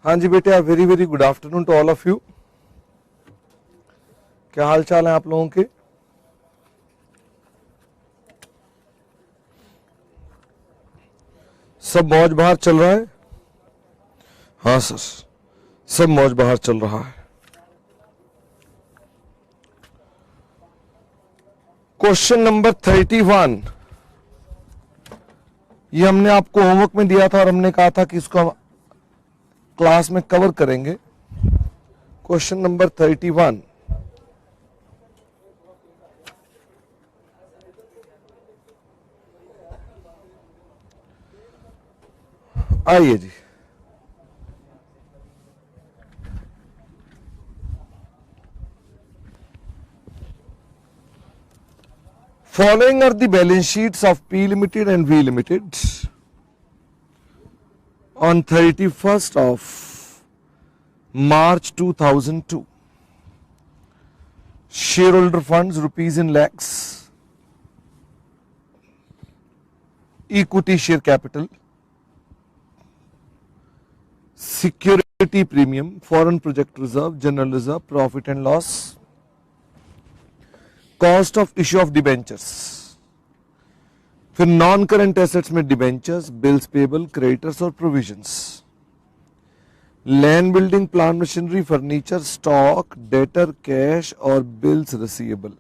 हाँ जी बेटे, very very good afternoon to all of you. क्या हाल चाल है आप लोगों के? सब मौज बहार चल रहा है? हाँ सर, सब मौज बहार चल रहा है। क्वेश्चन नंबर 31, ये हमने आपको होमवर्क में दिया था और हमने कहा था कि इसको हम क्लास में कवर करेंगे। क्वेश्चन नंबर 31, आइए जी। Following are the balance sheets of P Limited and V Limited on 31st of March 2002. Shareholder funds rupees in lakhs, equity share capital, security premium, foreign project reserve, general reserve, profit and loss, cost of issue of debentures, फिर non current assets में debentures, bills payable, creditors और provisions, land building, plant machinery, furniture, stock, debtor, cash और bills receivable.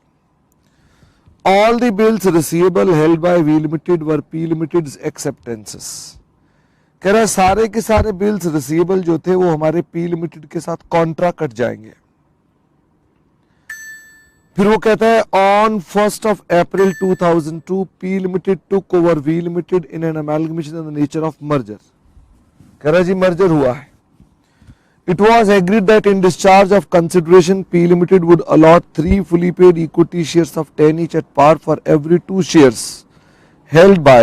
All the bills receivable held by V limited were P limited acceptances. कह रहा है सारे के सारे बिल्स रिसीवेबल जो थे वो हमारे पी लिमिटेड के साथ कॉन्ट्रा कट जाएंगे। फिर वो कहता है on 1st of April 2002 P Limited took over V Limited in an amalgamation in the nature of merger। कह रहा जी मर्जर हुआ है। It was agreed that in discharge of consideration P Limited would allot 3 fully paid equity shares of 10 each at par for every 2 shares held by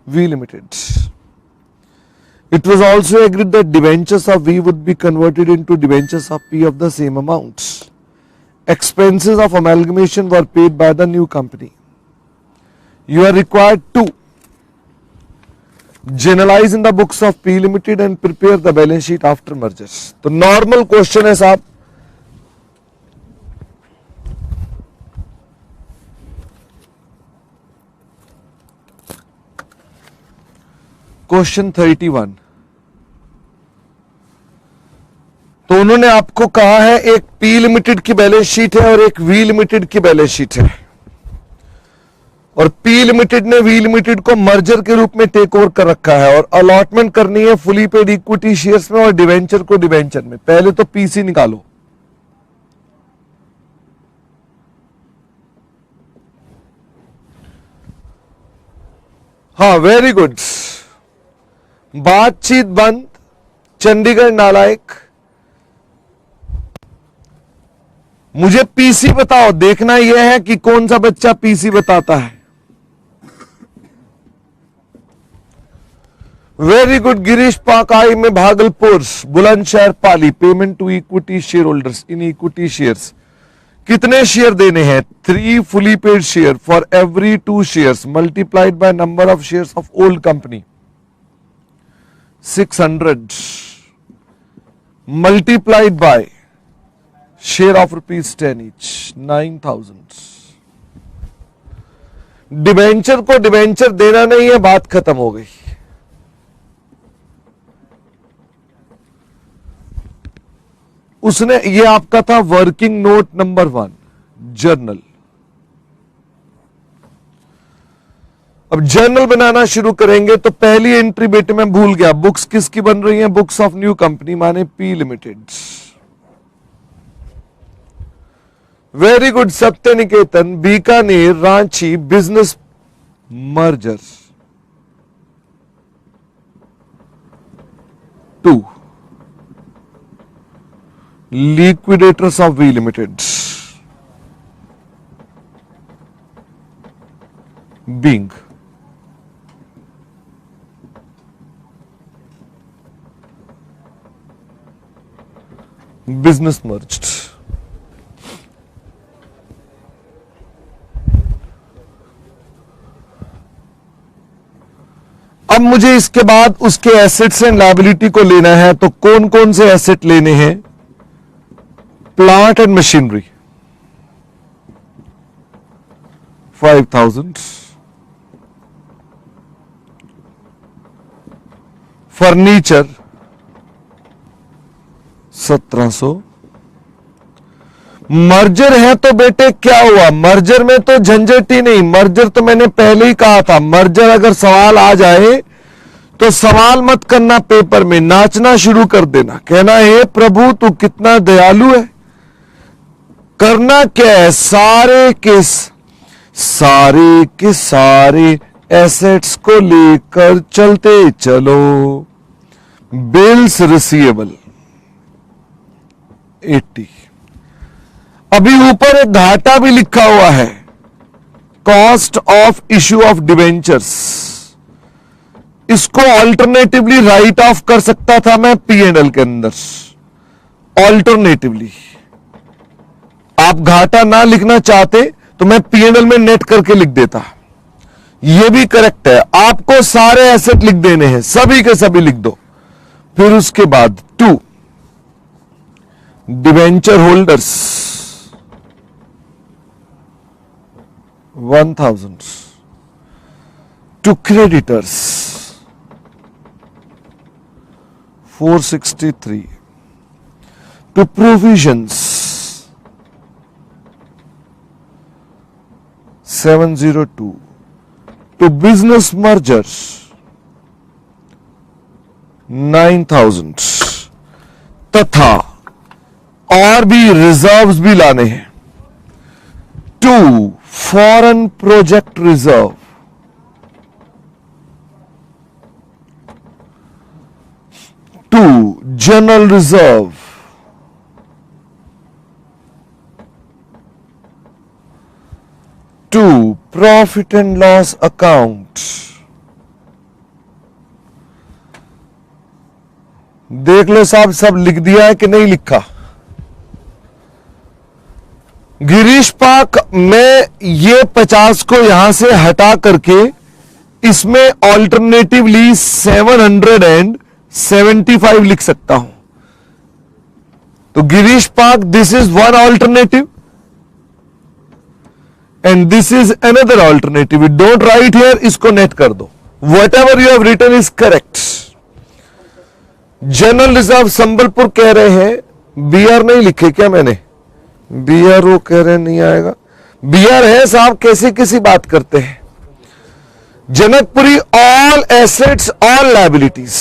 V Limited। It was also agreed that debentures of V would be converted into debentures of P of the same amount। Expenses of amalgamation were paid by the new company। You are required to generalize in the books of P Limited and prepare the balance sheet after mergers। तो normal question है साहब, question 31। तो उन्होंने आपको कहा है एक P limited की बैलेंस शीट है और एक वी लिमिटेड की बैलेंस शीट है, और पी लिमिटेड ने वी लिमिटेड को मर्जर के रूप में टेक ओवर कर रखा है और अलॉटमेंट करनी है फुली पेड इक्विटी शेयर्स में और डिवेंचर को डिवेंचर में। पहले तो पीसी निकालो। हाँ वेरी गुड, बातचीत बंद, चंडीगढ़ नालायक। मुझे पीसी बताओ, देखना यह है कि कौन सा बच्चा पीसी बताता है। वेरी गुड गिरीश पाकाई में Bhagalpur, Bulandshahr Pali. Payment to equity share holders in equity shares, कितने शेयर देने हैं? 3 fully paid share for every 2 shares multiplied by number of shares of old company. 600 multiplied by share of ₹10 each, 9000। Debenture को debenture देना नहीं है, बात खत्म हो गई। उसने, ये आपका था वर्किंग नोट नंबर 1 जर्नल। अब जर्नल बनाना शुरू करेंगे तो पहली एंट्री बेटे मैं भूल गया, बुक्स किसकी बन रही हैं? बुक्स ऑफ न्यू कंपनी माने P limited. Very good Satya Niketan, Bikaner, Ranchi, business merger 2, liquidators of V Limited being business merged। अब मुझे इसके बाद उसके एसेट्स एंड लायबिलिटी को लेना है, तो कौन कौन से एसेट लेने हैं? Plant and machinery 5000, furniture 1700। Merger है तो बेटे क्या हुआ, मर्जर में तो झंझट ही नहीं, मर्जर तो मैंने पहले ही कहा था, मर्जर अगर सवाल आ जाए तो सवाल मत करना, पेपर में नाचना शुरू कर देना, कहना हे प्रभु तू कितना दयालु है। करना क्या है, सारे के सारे एसेट्स को लेकर चलते चलो। Bills receivable 80। अभी ऊपर एक घाटा भी लिखा हुआ है, cost of issue of debentures. इसको ऑल्टरनेटिवली राइट ऑफ कर सकता था मैं P&L के अंदर, ऑल्टरनेटिवली। आप घाटा ना लिखना चाहते तो मैं P&L में नेट करके लिख देता, यह भी करेक्ट है। आपको सारे एसेट लिख देने हैं, सभी के सभी लिख दो। फिर उसके बाद 2 debenture holders 1000, to creditors 463, to provisions 702, to business mergers 9000, तथा और भी रिजर्व्स भी लाने हैं। 2 foreign project reserve 2 general reserve 2 profit and loss account. देख लो साहब, सब लिख दिया है कि नहीं लिखा? गिरीश पाक मैं ये 50 को यहां से हटा करके इसमें ऑल्टरनेटिवली 775 लिख सकता हूं। तो गिरीश पाक, this is one alternative and this is another alternative. Don't write here, इसको नेट कर दो। Whatever you have written is correct. General reserve Sambalpur कह रहे हैं, बीआर नहीं लिखे क्या मैंने? बीआर वो कह रहे नहीं आएगा, बीआर है साहब, कैसी किसी बात करते हैं। Janakpuri all assets all liabilities.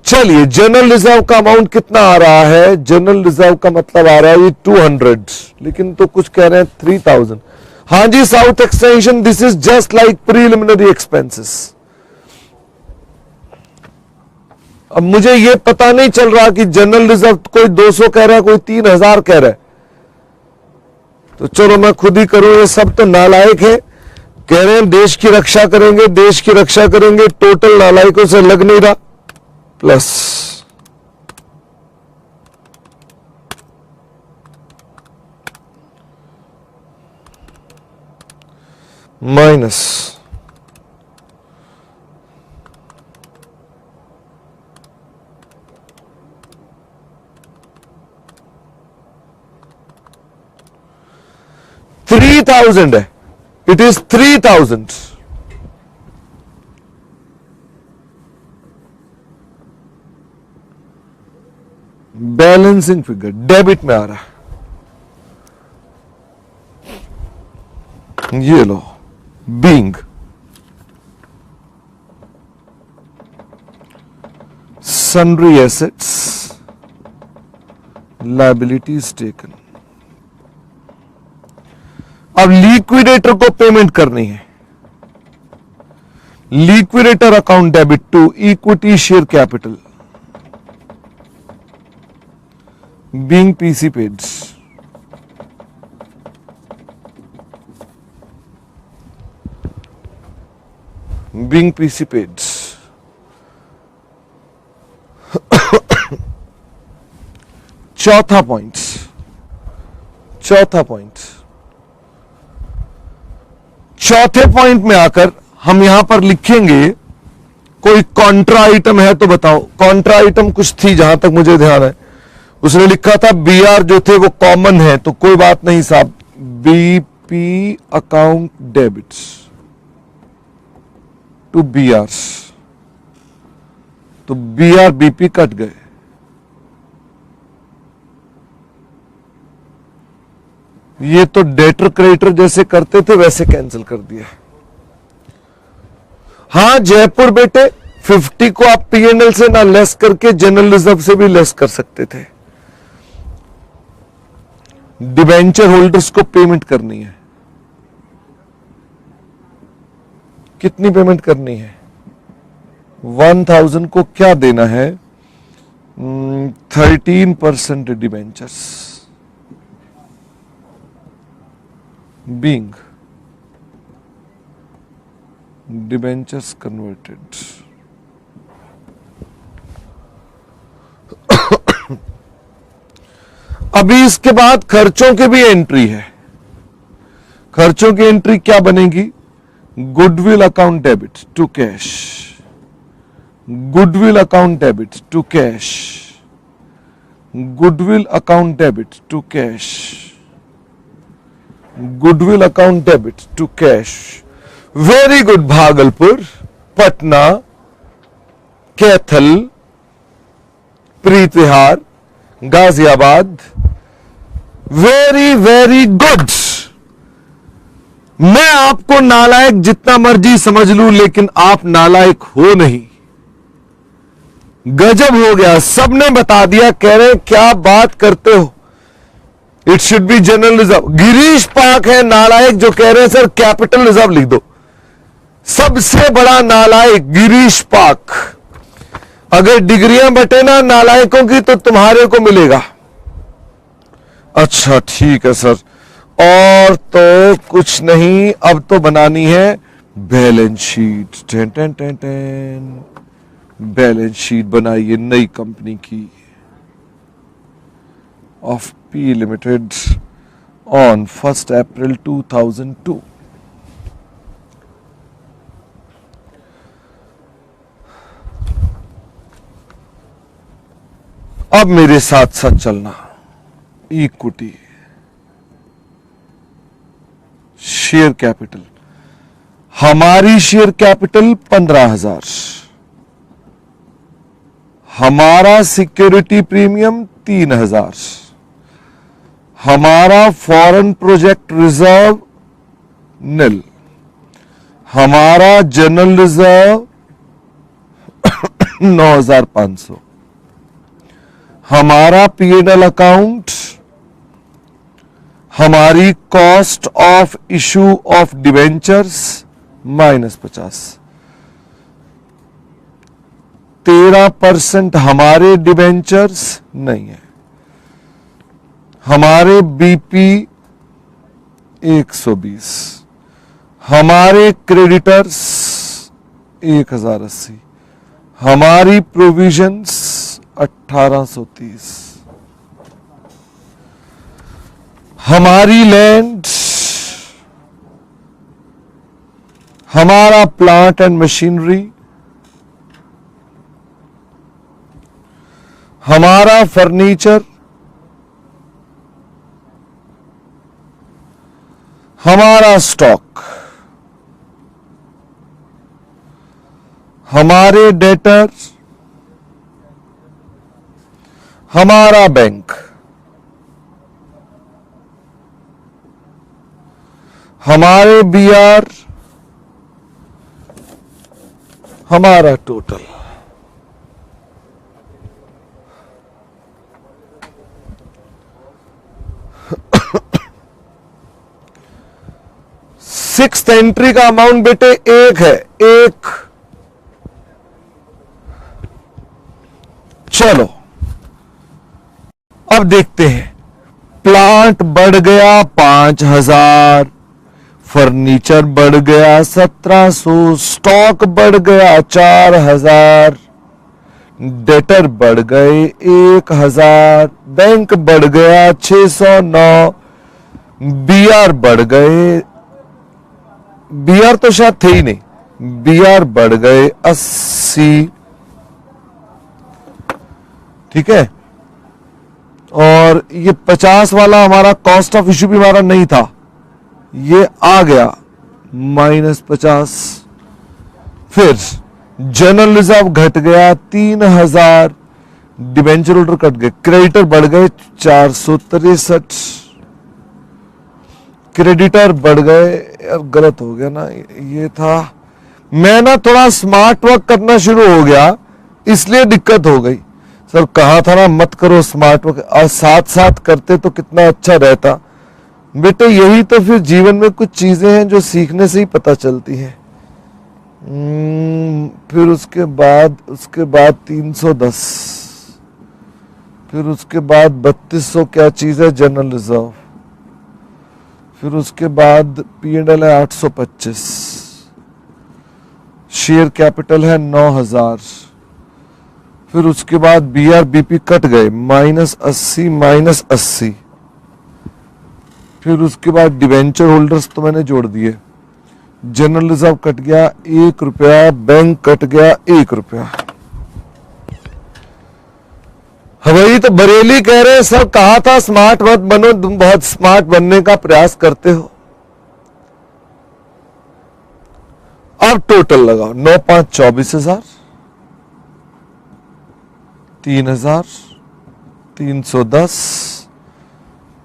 चलिए, जनरल रिजर्व का अमाउंट कितना आ रहा है? जनरल रिजर्व का मतलब आ रहा है ये 200, लेकिन तो कुछ कह रहे हैं 3000। हां जी, South Extension, this is just like preliminary expenses. अब मुझे यह पता नहीं चल रहा कि जनरल रिजर्व कोई 200 कह रहा है, कोई 3000 कह रहा है, तो चलो मैं खुद ही करूं। ये सब तो नालायक है, कह रहे हैं देश की रक्षा करेंगे, देश की रक्षा करेंगे, टोटल नालायकों से लग नहीं रहा। प्लस माइनस 3000 है, it is 3000। Balancing figure debit में आ रहा है, ये लो। Being sundry assets, liabilities taken। अब लिक्विडेटर को पेमेंट करनी है। Liquidator account debit to equity share capital being PC paid. Being PC paid. चौथा पॉइंट, चौथे पॉइंट में आकर हम यहां पर लिखेंगे कोई कॉन्ट्रा आइटम है तो बताओ। कॉन्ट्रा आइटम कुछ थी जहां तक मुझे ध्यान है, उसने लिखा था बीआर जो थे वो कॉमन है, तो कोई बात नहीं साहब, BP account debits to BR, तो बीआर बीपी कट गए। ये तो डेटर क्रेडिटर जैसे करते थे वैसे कैंसिल कर दिया। हां जयपुर बेटे 50 को आप पीएनएल से ना लेस करके जनरल रिजर्व से भी लेस कर सकते थे। डिबेंचर होल्डर्स को पेमेंट करनी है, कितनी पेमेंट करनी है? 1000 को क्या देना है? 13% डिबेंचर्स बीइंग डिबेंचर्स कन्वर्टेड। अभी इसके बाद खर्चों की भी एंट्री है। खर्चों की एंट्री क्या बनेगी? Goodwill account debit to cash, goodwill account debit to cash, goodwill account debit to cash, goodwill account debit to cash. Very good. Bhagalpur, Patna, Kaithal, Pritihar, Ghaziabad, very very good. मैं आपको नालायक जितना मर्जी समझ लूं, लेकिन आप नालायक हो नहीं। गजब हो गया, सबने बता दिया। कह रहे क्या बात करते हो, it should be general reserve. Girish पाक है नालायक जो कह रहे हैं सर कैपिटल रिजर्व लिख दो। सबसे बड़ा नालायक गिरीश पाक। अगर डिग्रियां बटे ना नालायकों की तो तुम्हारे को मिलेगा। अच्छा ठीक है सर, और तो कुछ नहीं, अब तो बनानी है balance sheet. Ten ten ten ten, balance sheet बनाइए नई कंपनी की ऑफ पी लिमिटेड ऑन 1 अप्रैल 2002। अब मेरे साथ साथ चलना। इक्विटी, शेयर कैपिटल, हमारी शेयर कैपिटल 15,000, हमारा सिक्योरिटी प्रीमियम 3,000, हमारा फॉरेन प्रोजेक्ट रिजर्व निल, हमारा जनरल रिजर्व 9,500, हमारा पीएनएल अकाउंट, हमारी cost of issue of debentures -50, 13% हमारे डिवेंचर्स नहीं है, हमारे बीपी 120, हमारे क्रेडिटर्स 1080, हमारी प्रोविजंस 1830, हमारी लैंड, हमारा प्लांट एंड मशीनरी, हमारा फर्नीचर, हमारा स्टॉक, हमारे डेटर, हमारा बैंक, हमारे बीआर, हमारा टोटल। सिक्स्थ एंट्री का अमाउंट बेटे 1 है, 1। चलो अब देखते हैं। प्लांट बढ़ गया 5,000, फर्नीचर बढ़ गया 1,700, स्टॉक बढ़ गया 4,000, डेटर बढ़ गए 1,000, बैंक बढ़ गया 609, बीआर बढ़ गए, बीआर तो शायद थे ही नहीं, BR बढ़ गए 80, ठीक है। और ये 50 वाला हमारा कॉस्ट ऑफ इश्यू भी हमारा नहीं था, ये आ गया -50। फिर जनरल रिजर्व घट गया 3000, डिबेंचर होल्डर कट गए, क्रेडिटर बढ़ गए 463, क्रेडिटर बढ़ गए, यार गलत हो गया ना, ये था, मैं ना थोड़ा स्मार्ट वर्क करना शुरू हो गया इसलिए दिक्कत हो गई। सर कहा था ना मत करो स्मार्ट वर्क, और साथ साथ करते तो कितना अच्छा रहता। बेटे यही तो फिर जीवन में कुछ चीजें हैं जो सीखने से ही पता चलती हैं। फिर उसके बाद 310, फिर उसके बाद 3200 क्या चीज है, जनरल रिजर्व। फिर उसके बाद P&L है 825, शेयर कैपिटल है 9000। फिर उसके बाद BRBP कट गए -80। फिर उसके बाद डिवेंचर होल्डर्स तो मैंने जोड़ दिए, जनरल रिजर्व कट गया 1 रुपया, बैंक कट गया 1 रुपया। भाई तो बरेली कह रहे हैं सर कहा था स्मार्ट मत बनो, तुम बहुत स्मार्ट बनने का प्रयास करते हो। अब टोटल लगाओ 9 5 24,000, 3000, 310,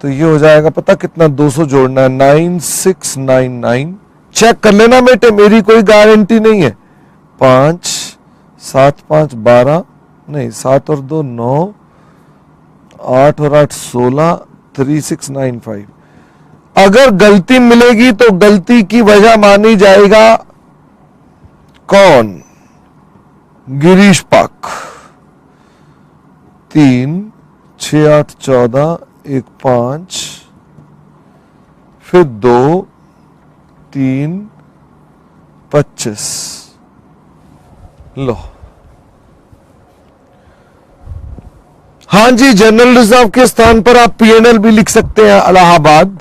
तो ये हो जाएगा पता कितना, 200 जोड़ना है 9699। चेक कर लेना बेटे, मेरी कोई गारंटी नहीं है। 5 7 5 12, नहीं 7 और 2 9, 8 और 8 16, 3695। अगर गलती मिलेगी तो गलती की वजह मानी जाएगा कौन, गिरीश पाक। 3 6 8 14 1 5, फिर 2 3 25, लो। हाँ जी, जनरल रिजर्व के स्थान पर आप P&L भी लिख सकते हैं, इलाहाबाद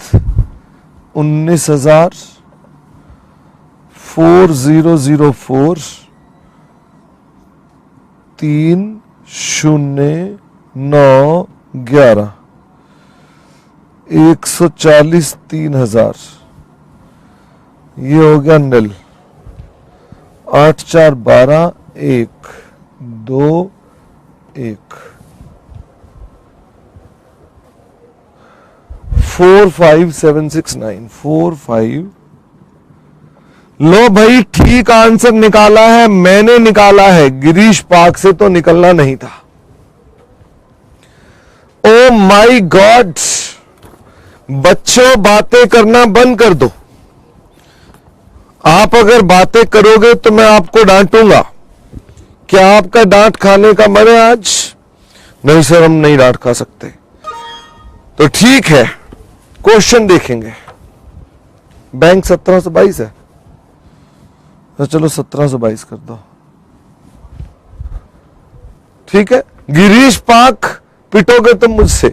19,4004, 30911, 140 3000, ये हो गया निल। 8 4 12 1 2 1, 45769, 45। लो भाई, ठीक आंसर निकाला है, मैंने निकाला है, गिरीश पाक से तो निकलना नहीं था। ओ माय गॉड, बच्चों बातें करना बंद कर दो। आप अगर बातें करोगे तो मैं आपको डांटूंगा। क्या आपका डांट खाने का मन है आज? नहीं सर, हम नहीं डांट खा सकते। तो ठीक है, क्वेश्चन देखेंगे। बैंक 1722 है, तो चलो 1722 कर दो, ठीक है। गिरीश पाक पिटोगे तुम मुझसे।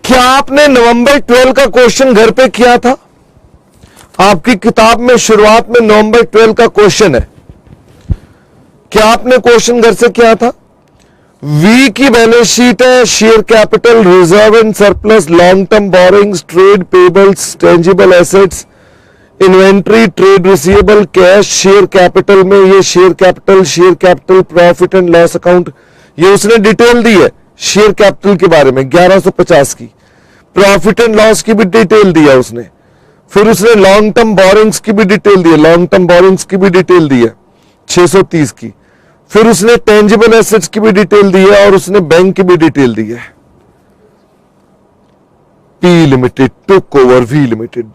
क्या आपने नवंबर 12 का क्वेश्चन घर पे किया था? आपकी किताब में शुरुआत में नवंबर 12 का क्वेश्चन है। क्या आपने क्वेश्चन घर से किया था? वी की बैलेंस शीट है, share capital, reserve and surplus, long term borrowings, trade payables, tangible assets, inventory, trade receivable, cash, share capital में ये share capital, profit and loss account, ये उसने डिटेल दी है शेयर कैपिटल के बारे में 1150 की, प्रॉफिट एंड लॉस की भी डिटेल दिया उसने। फिर उसने लॉन्ग टर्म बोरिंग्स की भी डिटेल दी है, 630 की। फिर उसने टेंजिबल एसेट्स की भी डिटेल दी है और उसने बैंक की भी डिटेल दी है। P limited took over V limited.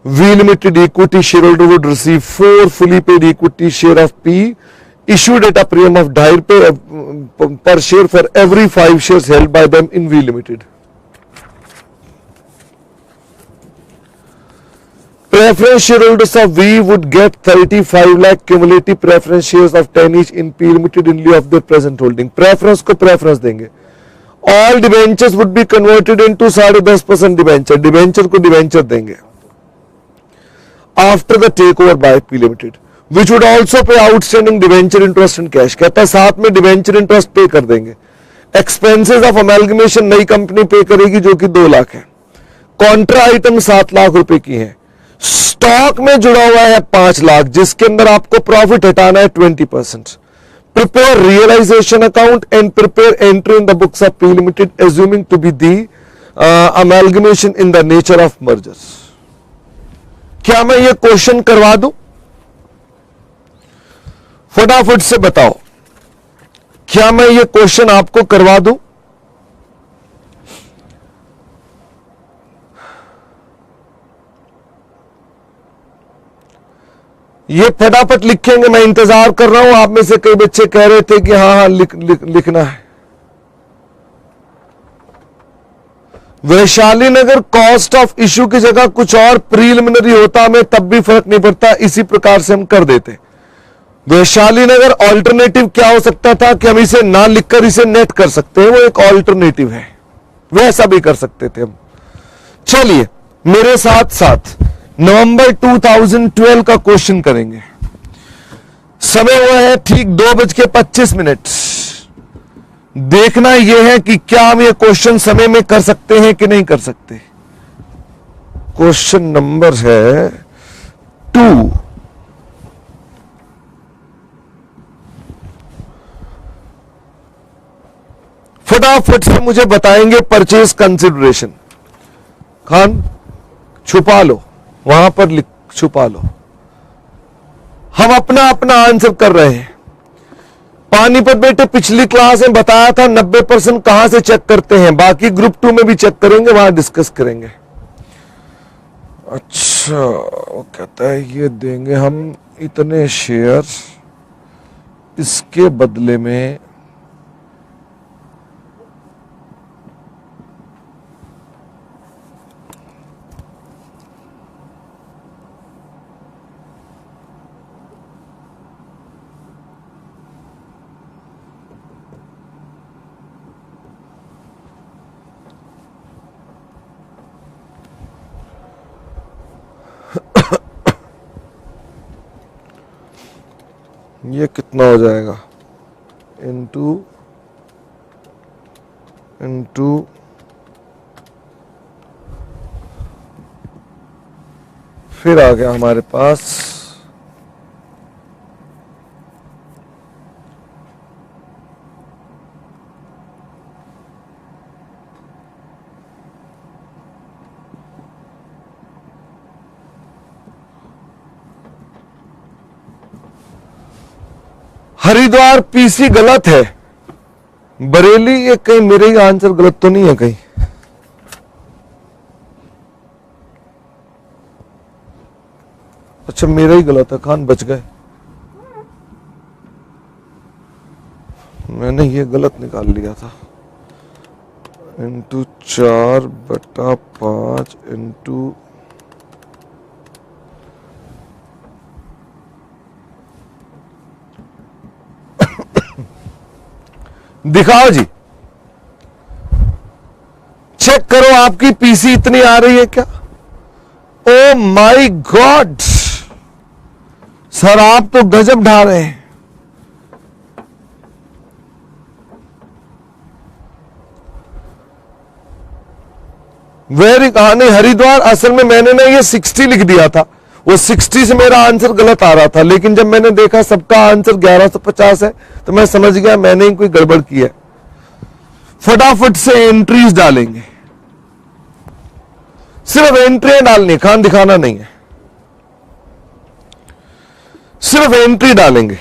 V Limited equity shareholder would receive 4 fully paid equity share of P issued at a premium of 2.5 per share for every 5 shares held by them in V Limited. Preference shareholders of V would get 35 lakh cumulative preference shares of 10 each in P Limited in lieu of their present holding. Preference को preference देंगे. All debentures would be converted into 10.5% debenture. Debenture को debenture देंगे. after the takeover by P Limited, which would also pay outstanding debenture interest and cash. कहता है साथ में debenture interest पे कर देंगे. एक्सपेंसेस ऑफ अमेलगमेशन नई कंपनी पे करेगी जो कि 2 लाख है. कॉन्ट्रा आइटम 7 लाख रुपए की है. स्टॉक में जुड़ा हुआ है 5 लाख, जिसके अंदर आपको प्रॉफिट हटाना है 20%. Prepare realization account and prepare entry in the books of P Limited, assuming to be the amalgamation in the nature of mergers. क्या मैं ये क्वेश्चन करवा दूं? फटाफट से बताओ, क्या मैं ये क्वेश्चन आपको करवा दूं? ये फटाफट लिखेंगे, मैं इंतजार कर रहा हूं. आप में से कई बच्चे कह रहे थे कि हाँ लिखना है. वैशाली नगर कॉस्ट ऑफ इश्यू की जगह कुछ और प्रीलिमिनरी होता हमें तब भी फर्क नहीं पड़ता, इसी प्रकार से हम कर देते. वैशाली नगर ऑल्टरनेटिव क्या हो सकता था कि हम इसे ना लिखकर इसे नेट कर सकते हैं, वो एक ऑल्टरनेटिव है, वैसा भी कर सकते थे हम. चलिए मेरे साथ साथ नवंबर 2012 का क्वेश्चन करेंगे. समय हुआ है ठीक 2:25. देखना यह है कि क्या हम ये क्वेश्चन समय में कर सकते हैं कि नहीं कर सकते. क्वेश्चन नंबर है 2. फटाफट से मुझे बताएंगे परचेज कंसिडरेशन. खान छुपा लो, वहां पर लिख छुपा लो. हम अपना अपना आंसर कर रहे हैं. पानीपत बेटे पिछली क्लास में बताया था 90% कहां से चेक करते हैं, बाकी ग्रुप 2 में भी चेक करेंगे, वहां डिस्कस करेंगे. अच्छा, वो कहता है ये देंगे हम इतने शेयर, इसके बदले में ये कितना हो जाएगा, इनटू फिर आ गया हमारे पास हरिद्वार पीसी गलत है, बरेली ये कहीं मेरे ही आंसर गलत तो नहीं है कहीं. अच्छा मेरा ही गलत है, खान बच गए, मैंने ये गलत निकाल लिया था. इंटू 4/5 इंटू दिखाओ जी, चेक करो आपकी पीसी इतनी आ रही है क्या. ओ माय गॉड सर, आप तो गजब ढा रहे हैं. वेरी कहानी हरिद्वार, असल में मैंने ना ये 60 लिख दिया था, वो 60 से मेरा आंसर गलत आ रहा था, लेकिन जब मैंने देखा सबका आंसर 1150 है तो मैं समझ गया मैंने ही कोई गड़बड़ की है. फटाफट से एंट्रीज डालेंगे, सिर्फ एंट्री डालनी, खान दिखाना नहीं है, सिर्फ एंट्री डालेंगे.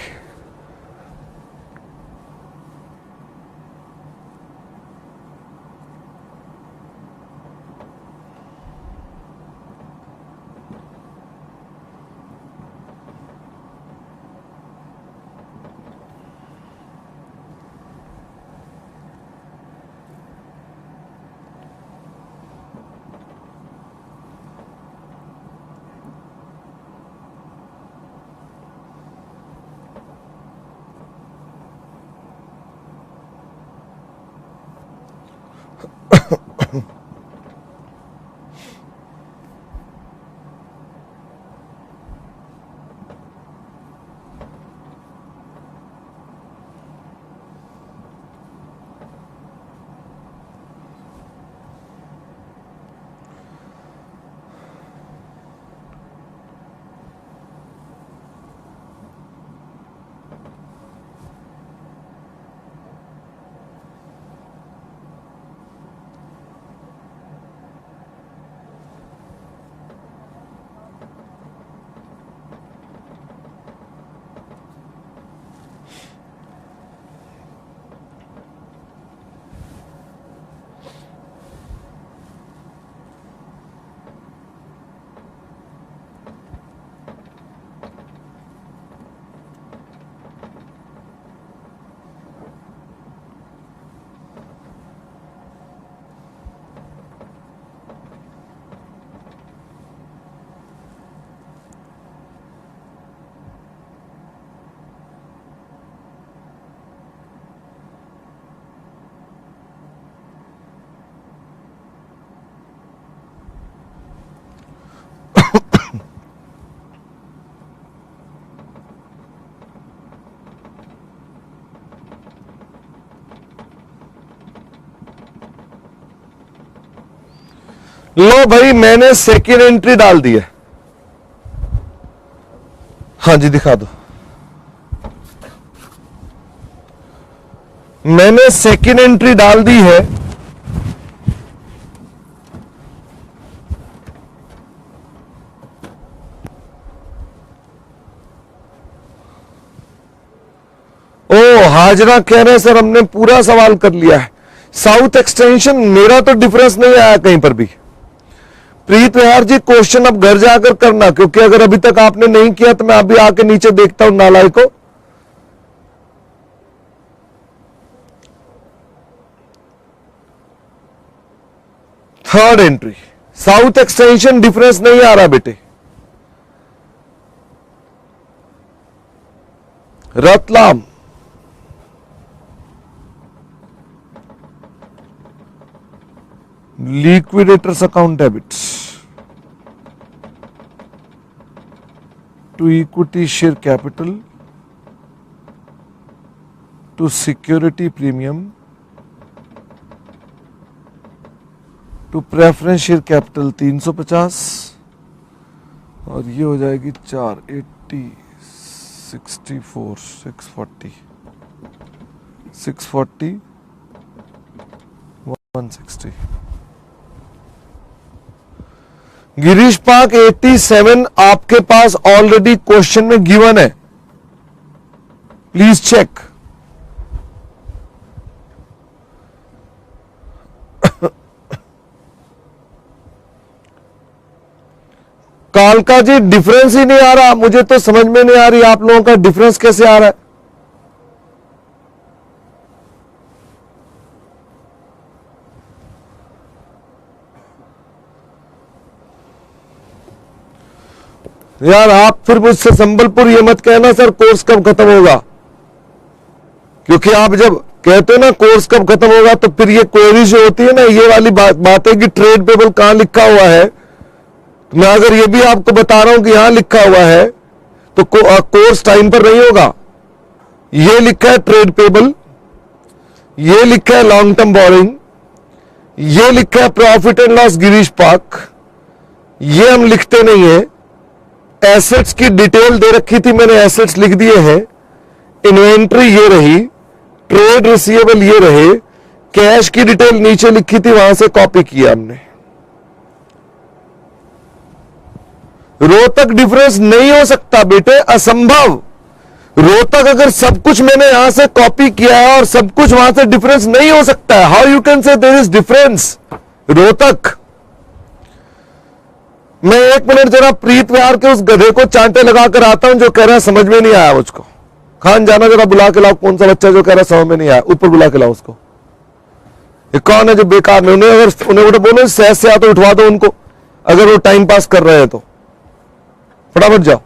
लो भाई, मैंने सेकेंड एंट्री डाल दी है। हाँ जी, दिखा दो। मैंने सेकेंड एंट्री डाल दी है। ओ, हाजरा कह रहे हैं सर हमने पूरा सवाल कर लिया है। साउथ एक्सटेंशन, मेरा तो डिफरेंस नहीं आया कहीं पर भी। प्रीत विहार जी, क्वेश्चन अब घर जाकर करना, क्योंकि अगर अभी तक आपने नहीं किया तो मैं अभी आके नीचे देखता हूं नालाई को। Third entry, south extension difference नहीं आ रहा बेटे। Ratlam, liquidators account debits to equity share capital to security premium to preference share capital 350 और ये हो जाएगी 480 64 640 640 160। गिरीश पाक 87 आपके पास ऑलरेडी क्वेश्चन में गिवन है, प्लीज चेक। कालका जी, डिफरेंस ही नहीं आ रहा, मुझे तो समझ में नहीं आ रही आप लोगों का डिफरेंस कैसे आ रहा है। यार आप फिर मुझसे संबलपुर ये मत कहना सर कोर्स कब खत्म होगा, क्योंकि आप जब कहते हो ना कोर्स कब खत्म होगा तो फिर ये क्वेरी जो होती है ना, ये वाली बात है कि ट्रेड पेबल कहां लिखा हुआ है। मैं अगर ये भी आपको बता रहा हूं कि यहां लिखा हुआ है तो कोर्स टाइम पर नहीं होगा। ये लिखा है ट्रेड पेबल, ये लिखा है लॉन्ग टर्म बोरिंग, ये लिखा है प्रॉफिट एंड लॉस गिरीश पाक, ये हम लिखते नहीं है। एसेट्स की डिटेल दे रखी थी मैंने, एसेट्स लिख दिए हैं। इन्वेंट्री ये रही, ट्रेड रिसीवेबल ये रहे, कैश की डिटेल नीचे लिखी थी वहां से कॉपी किया हमने। रो तक डिफरेंस नहीं हो सकता बेटे, असंभव। रो तक अगर सब कुछ मैंने यहां से कॉपी किया है और सब कुछ वहां से डिफरेंस नहीं हो सकता है। How you can say there is difference रो तक। मैं 1 मिनट जरा प्रीत विहार के उस गधे को चांटे लगा कर आता हूं जो कह रहा है समझ में नहीं आया मुझको। खान जाना जरा बुला के लाओ, कौन सा बच्चा जो कह रहा है समझ में नहीं आया, ऊपर बुला के लाओ उसको। ये कौन है जो बेकार में, उन्हें बोलो सहज से आते उठवा दो उनको, अगर वो टाइम पास कर रहे हैं तो फटाफट जाओ।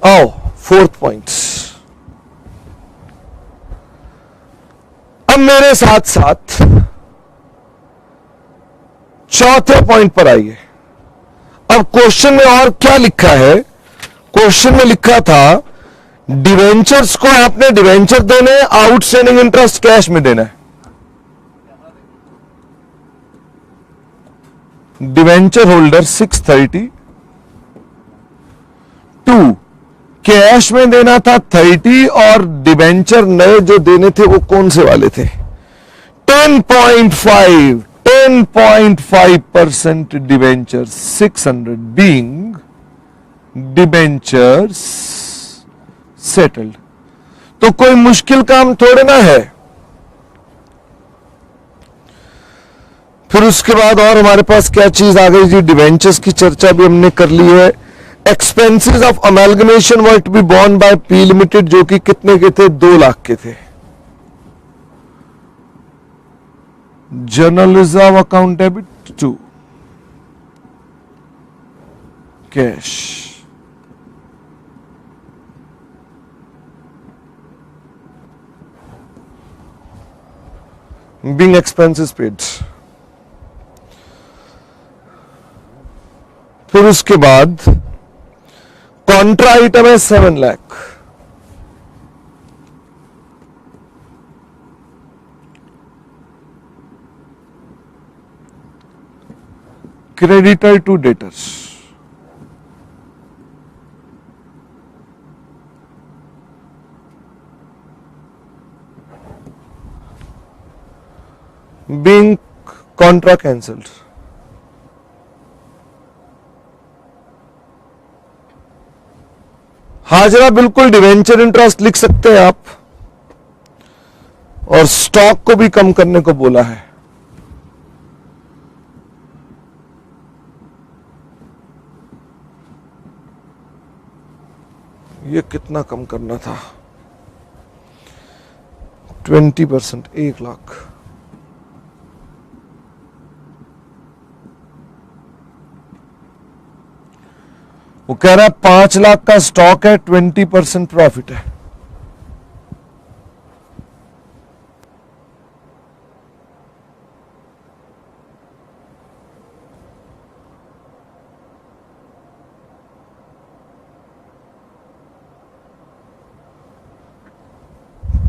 आओ, फोर्थ पॉइंट। अब मेरे साथ साथ चौथे पॉइंट पर आइए। अब क्वेश्चन में और क्या लिखा है, क्वेश्चन में लिखा था डिवेंचर्स को आपने डिवेंचर देने, आउटस्टैंडिंग इंटरेस्ट कैश में देना है। डिवेंचर होल्डर 630, 2 कैश में देना था 30 और डिवेंचर नए जो देने थे वो कौन से वाले थे 10.5% डिवेंचर 600 बीइंग डिवेंचर्स सेटल्ड। तो कोई मुश्किल काम थोड़े ना है। फिर उसके बाद और हमारे पास क्या चीज आ गई जी, डिवेंचर्स की चर्चा भी हमने कर ली है। Expenses of amalgamation were to be borne by P limited, जो कि कितने के थे, 2 लाख के थे। General reserve account debit 2 cash. being expenses paid। फिर उसके बाद कॉन्ट्रा आइटम है 7 lakh. creditor to debtors. Being contra cancelled. Hazra बिल्कुल डिवेंचर इंटरेस्ट लिख सकते हैं आप, और स्टॉक को भी कम करने को बोला है। ये कितना कम करना था? 20%, 1 लाख। वो कह रहा है 5 लाख का स्टॉक है, 20% प्रॉफिट है।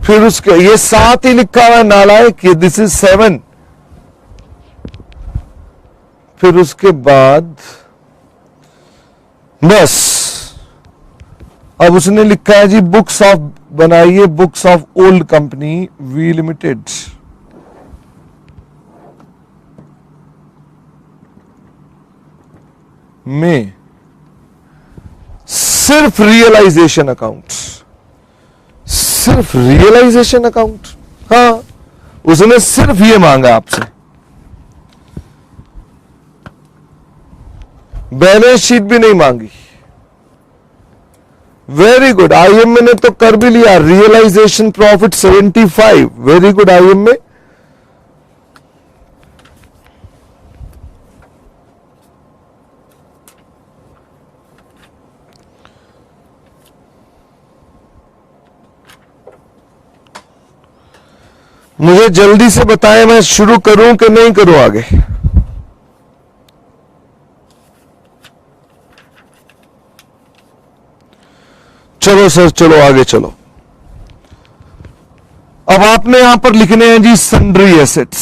फिर उसके ये 7 ही लिखा हुआ है नालायक, ये दिस इज 7। फिर उसके बाद बस अब उसने लिखा है जी बुक्स ऑफ, बनाइए books of old company V limited. में सिर्फ रियलाइजेशन अकाउंट, सिर्फ रियलाइजेशन अकाउंट। हाँ, उसने सिर्फ ये मांगा आपसे, बैलेंस शीट भी नहीं मांगी। वेरी गुड, आईएमए ने तो कर भी लिया, रियलाइजेशन प्रॉफिट 75। वेरी गुड आईएमए। मुझे जल्दी से बताएं, मैं शुरू करूं कि नहीं करूं आगे? चलो सर, चलो आगे चलो। अब आपने यहां पर लिखने हैं जी सन्ड्री एसेट्स,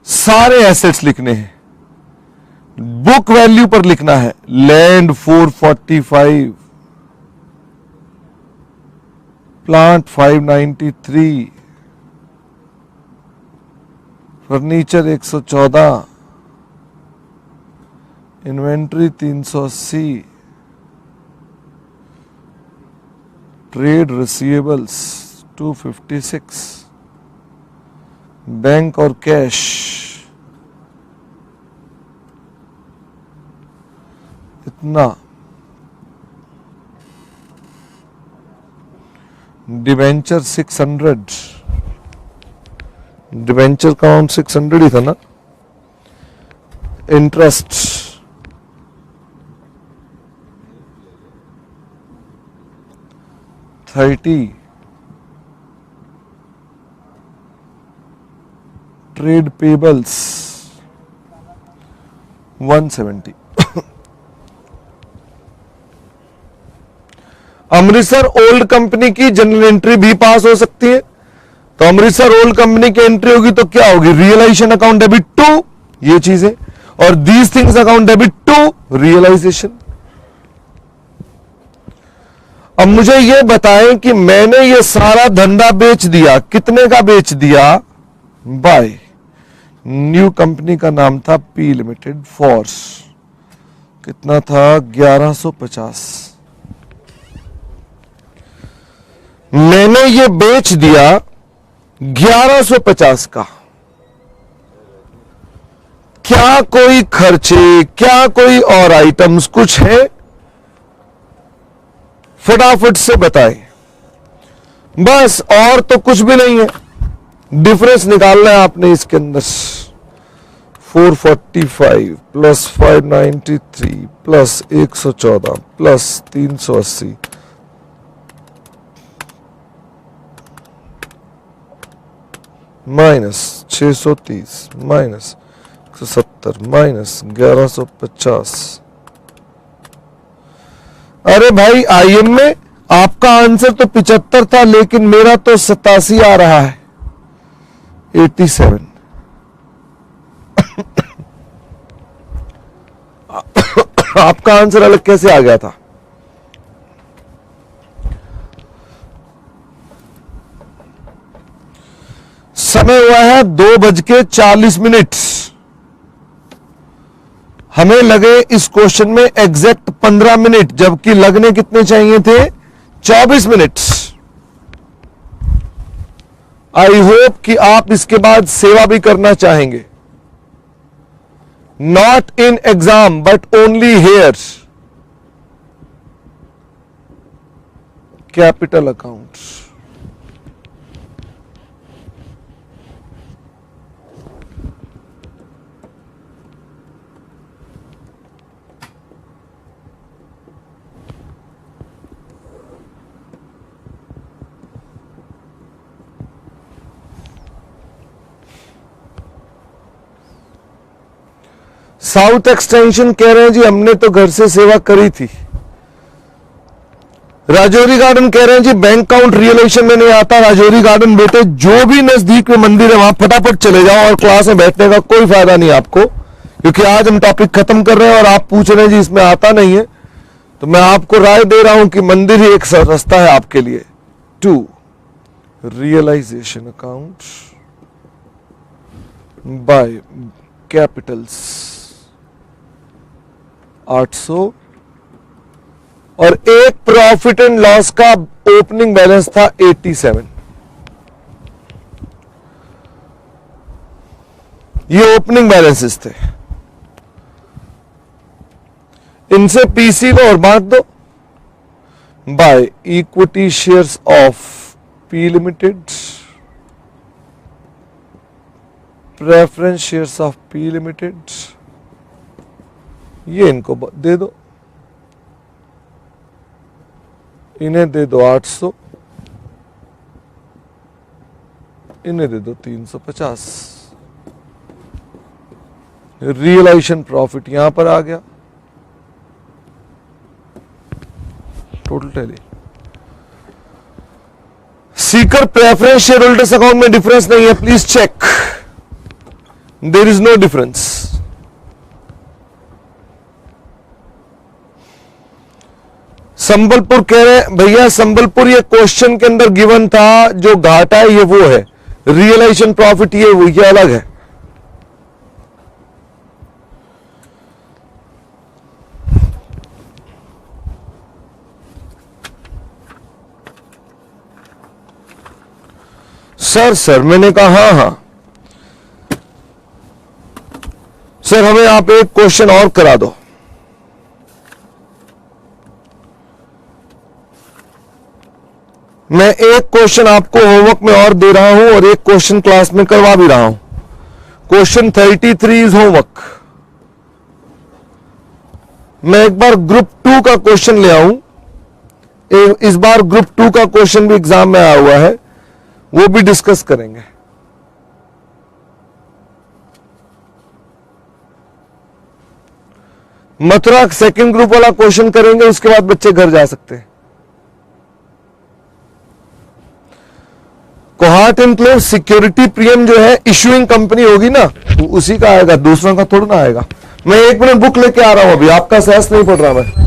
सारे एसेट्स लिखने हैं। बुक वैल्यू पर लिखना है land 445, plant 593, furniture 114, inventory 380, trade receivables 256, bank और कैश इतना, डिवेंचर 600, डिवेंचर काउंट 600 ही था ना। Interest 30, trade payables 170। Amritsar old company की जनरल एंट्री भी पास हो सकती है, तो अमृतसर ओल्ड कंपनी की एंट्री होगी तो क्या होगी? रियलाइजेशन अकाउंट डेबिट टू ये चीजें, और these things account debit to realization. अब मुझे यह बताएं कि मैंने ये सारा धंधा बेच दिया, कितने का बेच दिया? बाय न्यू कंपनी का नाम था पी लिमिटेड फोर्स, कितना था? 1150। मैंने ये बेच दिया 1150 का। क्या कोई खर्चे, क्या कोई और आइटम्स कुछ है? फटाफट से बताएं। बस, और तो कुछ भी नहीं है। डिफरेंस निकालना है आपने इसके अंदर। 445 plus 593 plus 114 plus 380 minus 630 minus 170 minus 1150। अरे भाई आईएम में आपका आंसर तो 75 था, लेकिन मेरा तो 87 आ रहा है, 87। आपका आंसर अलग कैसे आ गया था? समय हुआ है 2:40। हमें लगे इस क्वेश्चन में एग्जैक्ट 15 मिनट, जबकि लगने कितने चाहिए थे? 24 मिनट। आई होप कि आप इसके बाद सेवा भी करना चाहेंगे। Not in exam but only here. Capital account. South Extension कह रहे हैं जी हमने तो घर से सेवा करी थी। राजौरी गार्डन कह रहे हैं जी बैंक काउंट रियलाइजेशन में नहीं आता। राजौरी गार्डन बेटे जो भी नजदीक में मंदिर है वहां फटाफट चले जाओ, और क्लास में बैठने का कोई फायदा नहीं आपको, क्योंकि आज हम टॉपिक खत्म कर रहे हैं और आप पूछ रहे हैं जी इसमें आता नहीं है। तो मैं आपको राय दे रहा हूं कि मंदिर ही एक रास्ता है आपके लिए। 2 रियलाइजेशन अकाउंट बाय कैपिटल्स 800, और एक प्रॉफिट एंड लॉस का ओपनिंग बैलेंस था 87। ये ओपनिंग बैलेंसेस थे। इनसे पीसी लो और बांट दो by equity shares of P limited, preference shares of P limited. ये इनको दे दो, इन्हें दे दो 800, इन्हें दे दो 350। रियलाइजेशन प्रॉफिट यहां पर आ गया। Total tally. Sikar preference share holders account में डिफरेंस नहीं है, please check. There is no difference. Sambalpur कह रहे हैं भैया संबलपुर ये क्वेश्चन के अंदर गिवन था, जो घाटा है ये वो है, रियलाइजेशन प्रॉफिट ये अलग है। सर मैंने कहा हाँ। सर हमें आप एक क्वेश्चन और करा दो। मैं एक क्वेश्चन आपको होमवर्क में और दे रहा हूं और एक क्वेश्चन क्लास में करवा भी रहा हूं। Question 33 is homework. मैं एक बार ग्रुप 2 का क्वेश्चन ले आऊं। इस बार ग्रुप 2 का क्वेश्चन भी एग्जाम में आया हुआ है, वो भी डिस्कस करेंगे। मथुरा सेकंड ग्रुप वाला क्वेश्चन करेंगे, उसके बाद बच्चे घर जा सकते हैं। कोहाट इनक्लेव सिक्योरिटी प्रीमियम जो है इशुइंग कंपनी होगी ना, तो उसी का आएगा, दूसरों का थोड़ा ना आएगा। मैं 1 मिनट बुक लेके आ रहा हूं, अभी आपका सेंस नहीं पढ़ रहा मैं।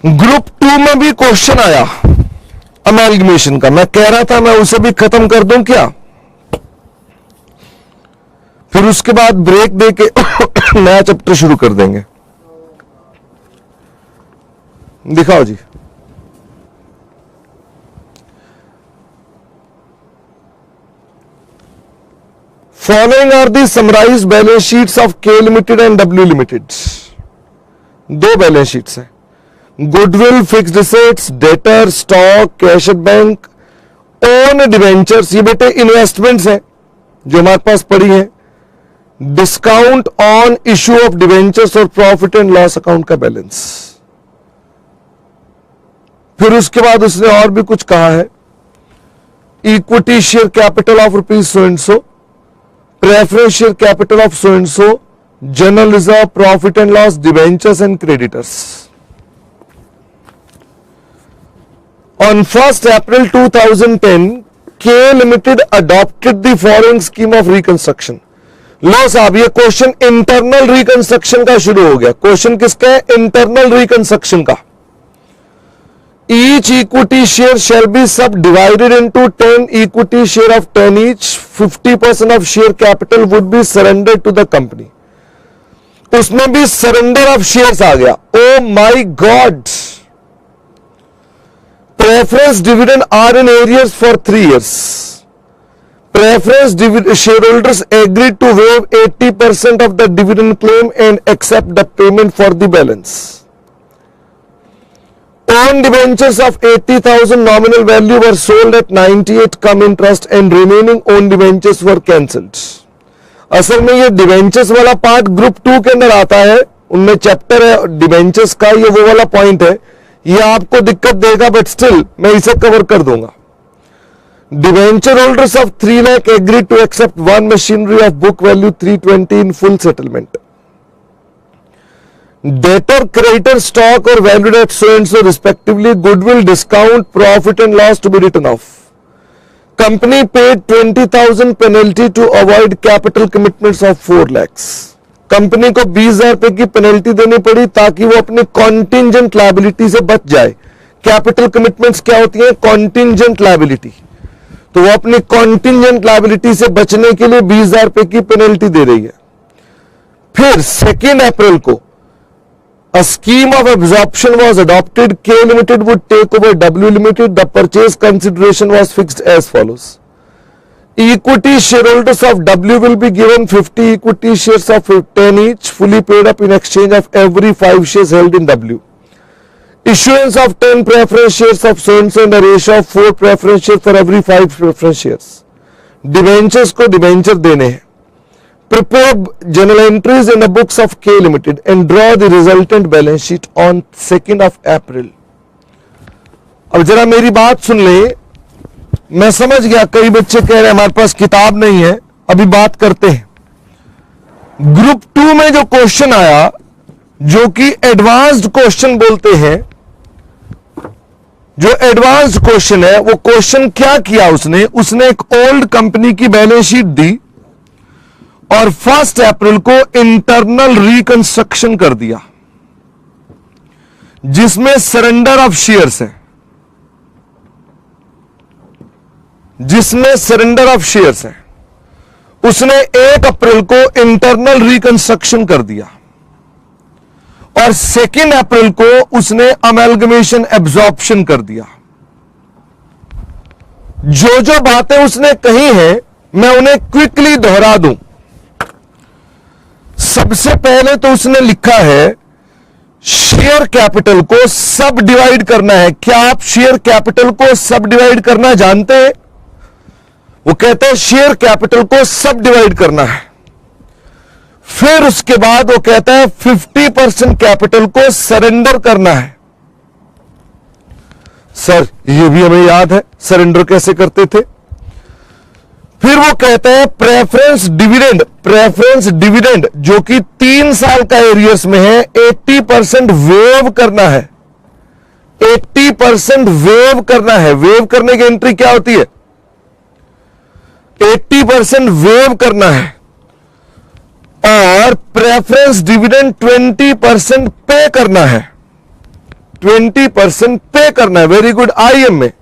ग्रुप 2 में भी क्वेश्चन आया अमेलगमेशन का, मैं कह रहा था मैं उसे भी खत्म कर दूं क्या, फिर उसके बाद ब्रेक देके नया चैप्टर शुरू कर देंगे। दिखाओ जी। Following are the summarised balance sheets of K limited and W limited. 2 balance sheets हैं। Goodwill, fixed assets, debtor, stock, cash at bank, own debentures, ये बेटे इन्वेस्टमेंट्स हैं जो हमारे पास पड़ी हैं। Discount on issue of debentures और प्रॉफिट एंड लॉस अकाउंट का बैलेंस। फिर उसके बाद उसने और भी कुछ कहा है, equity share capital of rupees so and so, preference share capital of so and so, general reserve, profit and loss, debentures and creditors. On 1st April 2010, K Limited adopted the following scheme of reconstruction. लो साहब, ये question internal reconstruction का शुरू हो गया। Question किसका है? Internal reconstruction का। Each equity share shall be subdivided into 10 equity share of 10 each. 50% of share capital would be surrendered to the company. उसमें भी सरेंडर ऑफ शेयर्स आ गया। ओ माई God. Preference dividend are in arrears for 3 years. Preference shareholders agreed to waive 80% of the dividend claim and accept the payment for the balance. Own debentures of 80,000 nominal value were sold at 98 come interest and remaining own debentures were cancelled. असल में ये debentures वाला part group 2 के अंदर आता है, उनमें chapter है डिवेंचर्स का, ये वो वाला पॉइंट है, ये आपको दिक्कत देगा बट स्टिल मैं इसे कवर कर दूंगा। Debenture holders of 3 lakh agree to accept 1 machinery of book value 320 in full settlement. Debtor, creditor, stock और valued at so and so respectively, goodwill, discount, profit and loss to be written off. Company paid 20,000 penalty to avoid capital commitments of 4 lakhs। Company को 20,000 रुपए की penalty देनी पड़ी ताकि वो अपनी contingent liability से बच जाए। कैपिटल कमिटमेंट्स क्या होती है? Contingent liability. तो वो अपनी कॉन्टिंजेंट लायबिलिटी से बचने के लिए 20,000 रुपए की पेनल्टी दे रही है। फिर 2 अप्रैल को a scheme of absorption was adopted. K Limited would take over W Limited. The purchase consideration was fixed as follows. Equity shareholders of W will be given 50 equity shares of 10 each, fully paid up in exchange of every 5 shares held in W. Issuance of 10 preference shares of so and so and a ratio of 4 preference shares for every 5 preference shares. Debentures को debenture देने हैं। Prepare journal entries in the books of K Limited and draw the resultant balance sheet on 2nd of April. अब जरा मेरी बात सुन ले, मैं समझ गया कई बच्चे कह रहे हैं हमारे पास किताब नहीं है, अभी बात करते हैं। ग्रुप 2 में जो क्वेश्चन आया, जो कि एडवांस्ड क्वेश्चन बोलते हैं, जो एडवांस्ड क्वेश्चन है, वो क्वेश्चन क्या किया उसने एक ओल्ड कंपनी की बैलेंस शीट दी और 1 अप्रैल को इंटरनल रिकंस्ट्रक्शन कर दिया, जिसमें सरेंडर ऑफ शेयर्स है, जिसमें सरेंडर ऑफ शेयर्स है। उसने 1 अप्रैल को इंटरनल रिकंस्ट्रक्शन कर दिया और 2 अप्रैल को उसने अमेलगमेशन एब्जॉर्प्शन कर दिया। जो जो बातें उसने कही हैं मैं उन्हें क्विकली दोहरा दूं। सबसे पहले तो उसने लिखा है शेयर कैपिटल को सब डिवाइड करना है। क्या आप शेयर कैपिटल को सब डिवाइड करना जानते हैं? वो कहते हैं शेयर कैपिटल को सब डिवाइड करना है। फिर उसके बाद वो कहता है 50% कैपिटल को सरेंडर करना है। सर ये भी हमें याद है, सरेंडर कैसे करते थे। फिर वो कहते हैं प्रेफरेंस डिविडेंड जो कि 3 साल का एरियर्स में है, 80% वेव करना है। 80% वेव करना है। वेव करने की एंट्री क्या होती है? 80% वेव करना है। और प्रेफरेंस डिविडेंड 20% पे करना है। 20% पे करना है। Very good. आईएम में,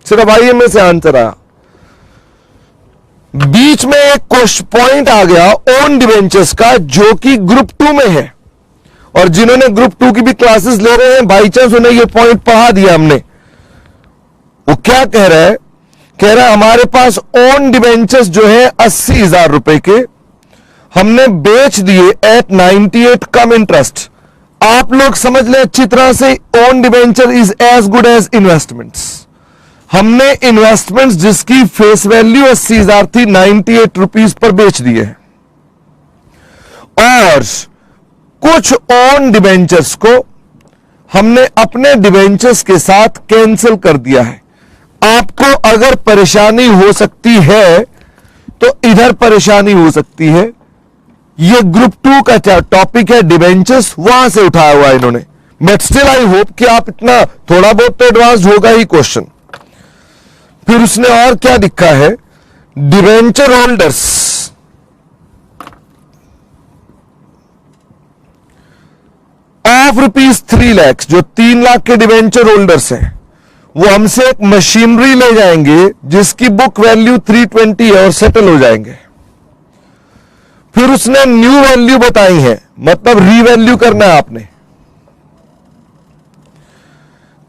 सिर्फ आईएम में से आंसर आया। बीच में एक पॉइंट आ गया ओन डिवेंचर्स का, जो कि ग्रुप 2 में है, और जिन्होंने ग्रुप 2 की भी क्लासेस ले रहे हैं, बाई चांस उन्हें ये पॉइंट पढ़ा दिया हमने। वो क्या कह रहा है? कह रहा है हमारे पास ओन डिवेंचर्स जो है 80,000 रुपए के, हमने बेच दिए एट 98 कम इंटरेस्ट। आप लोग समझ लें अच्छी तरह से, own debenture is as good as investments. हमने इन्वेस्टमेंट्स जिसकी फेस वैल्यू 80,000 थी, 98 रुपीज पर बेच दिए हैं। और कुछ ओन डिबेंचर्स को हमने अपने डिबेंचर्स के साथ कैंसिल कर दिया है। आपको अगर परेशानी हो सकती है तो इधर परेशानी हो सकती है। ये ग्रुप 2 का टॉपिक है डिबेंचर्स, वहां से उठाया हुआ इन्होंने, बट स्टिल आई होप कि आप इतना थोड़ा बहुत तो एडवांस होगा ही क्वेश्चन। फिर उसने और क्या लिखा है, डिबेंचर होल्डर्स ऑफ ₹3 लाख, जो 3 लाख के डिबेंचर होल्डर्स हैं, वो हमसे एक मशीनरी ले जाएंगे जिसकी बुक वैल्यू 320 है और सेटल हो जाएंगे। फिर उसने न्यू वैल्यू बताई है, मतलब रीवैल्यू करना है आपने।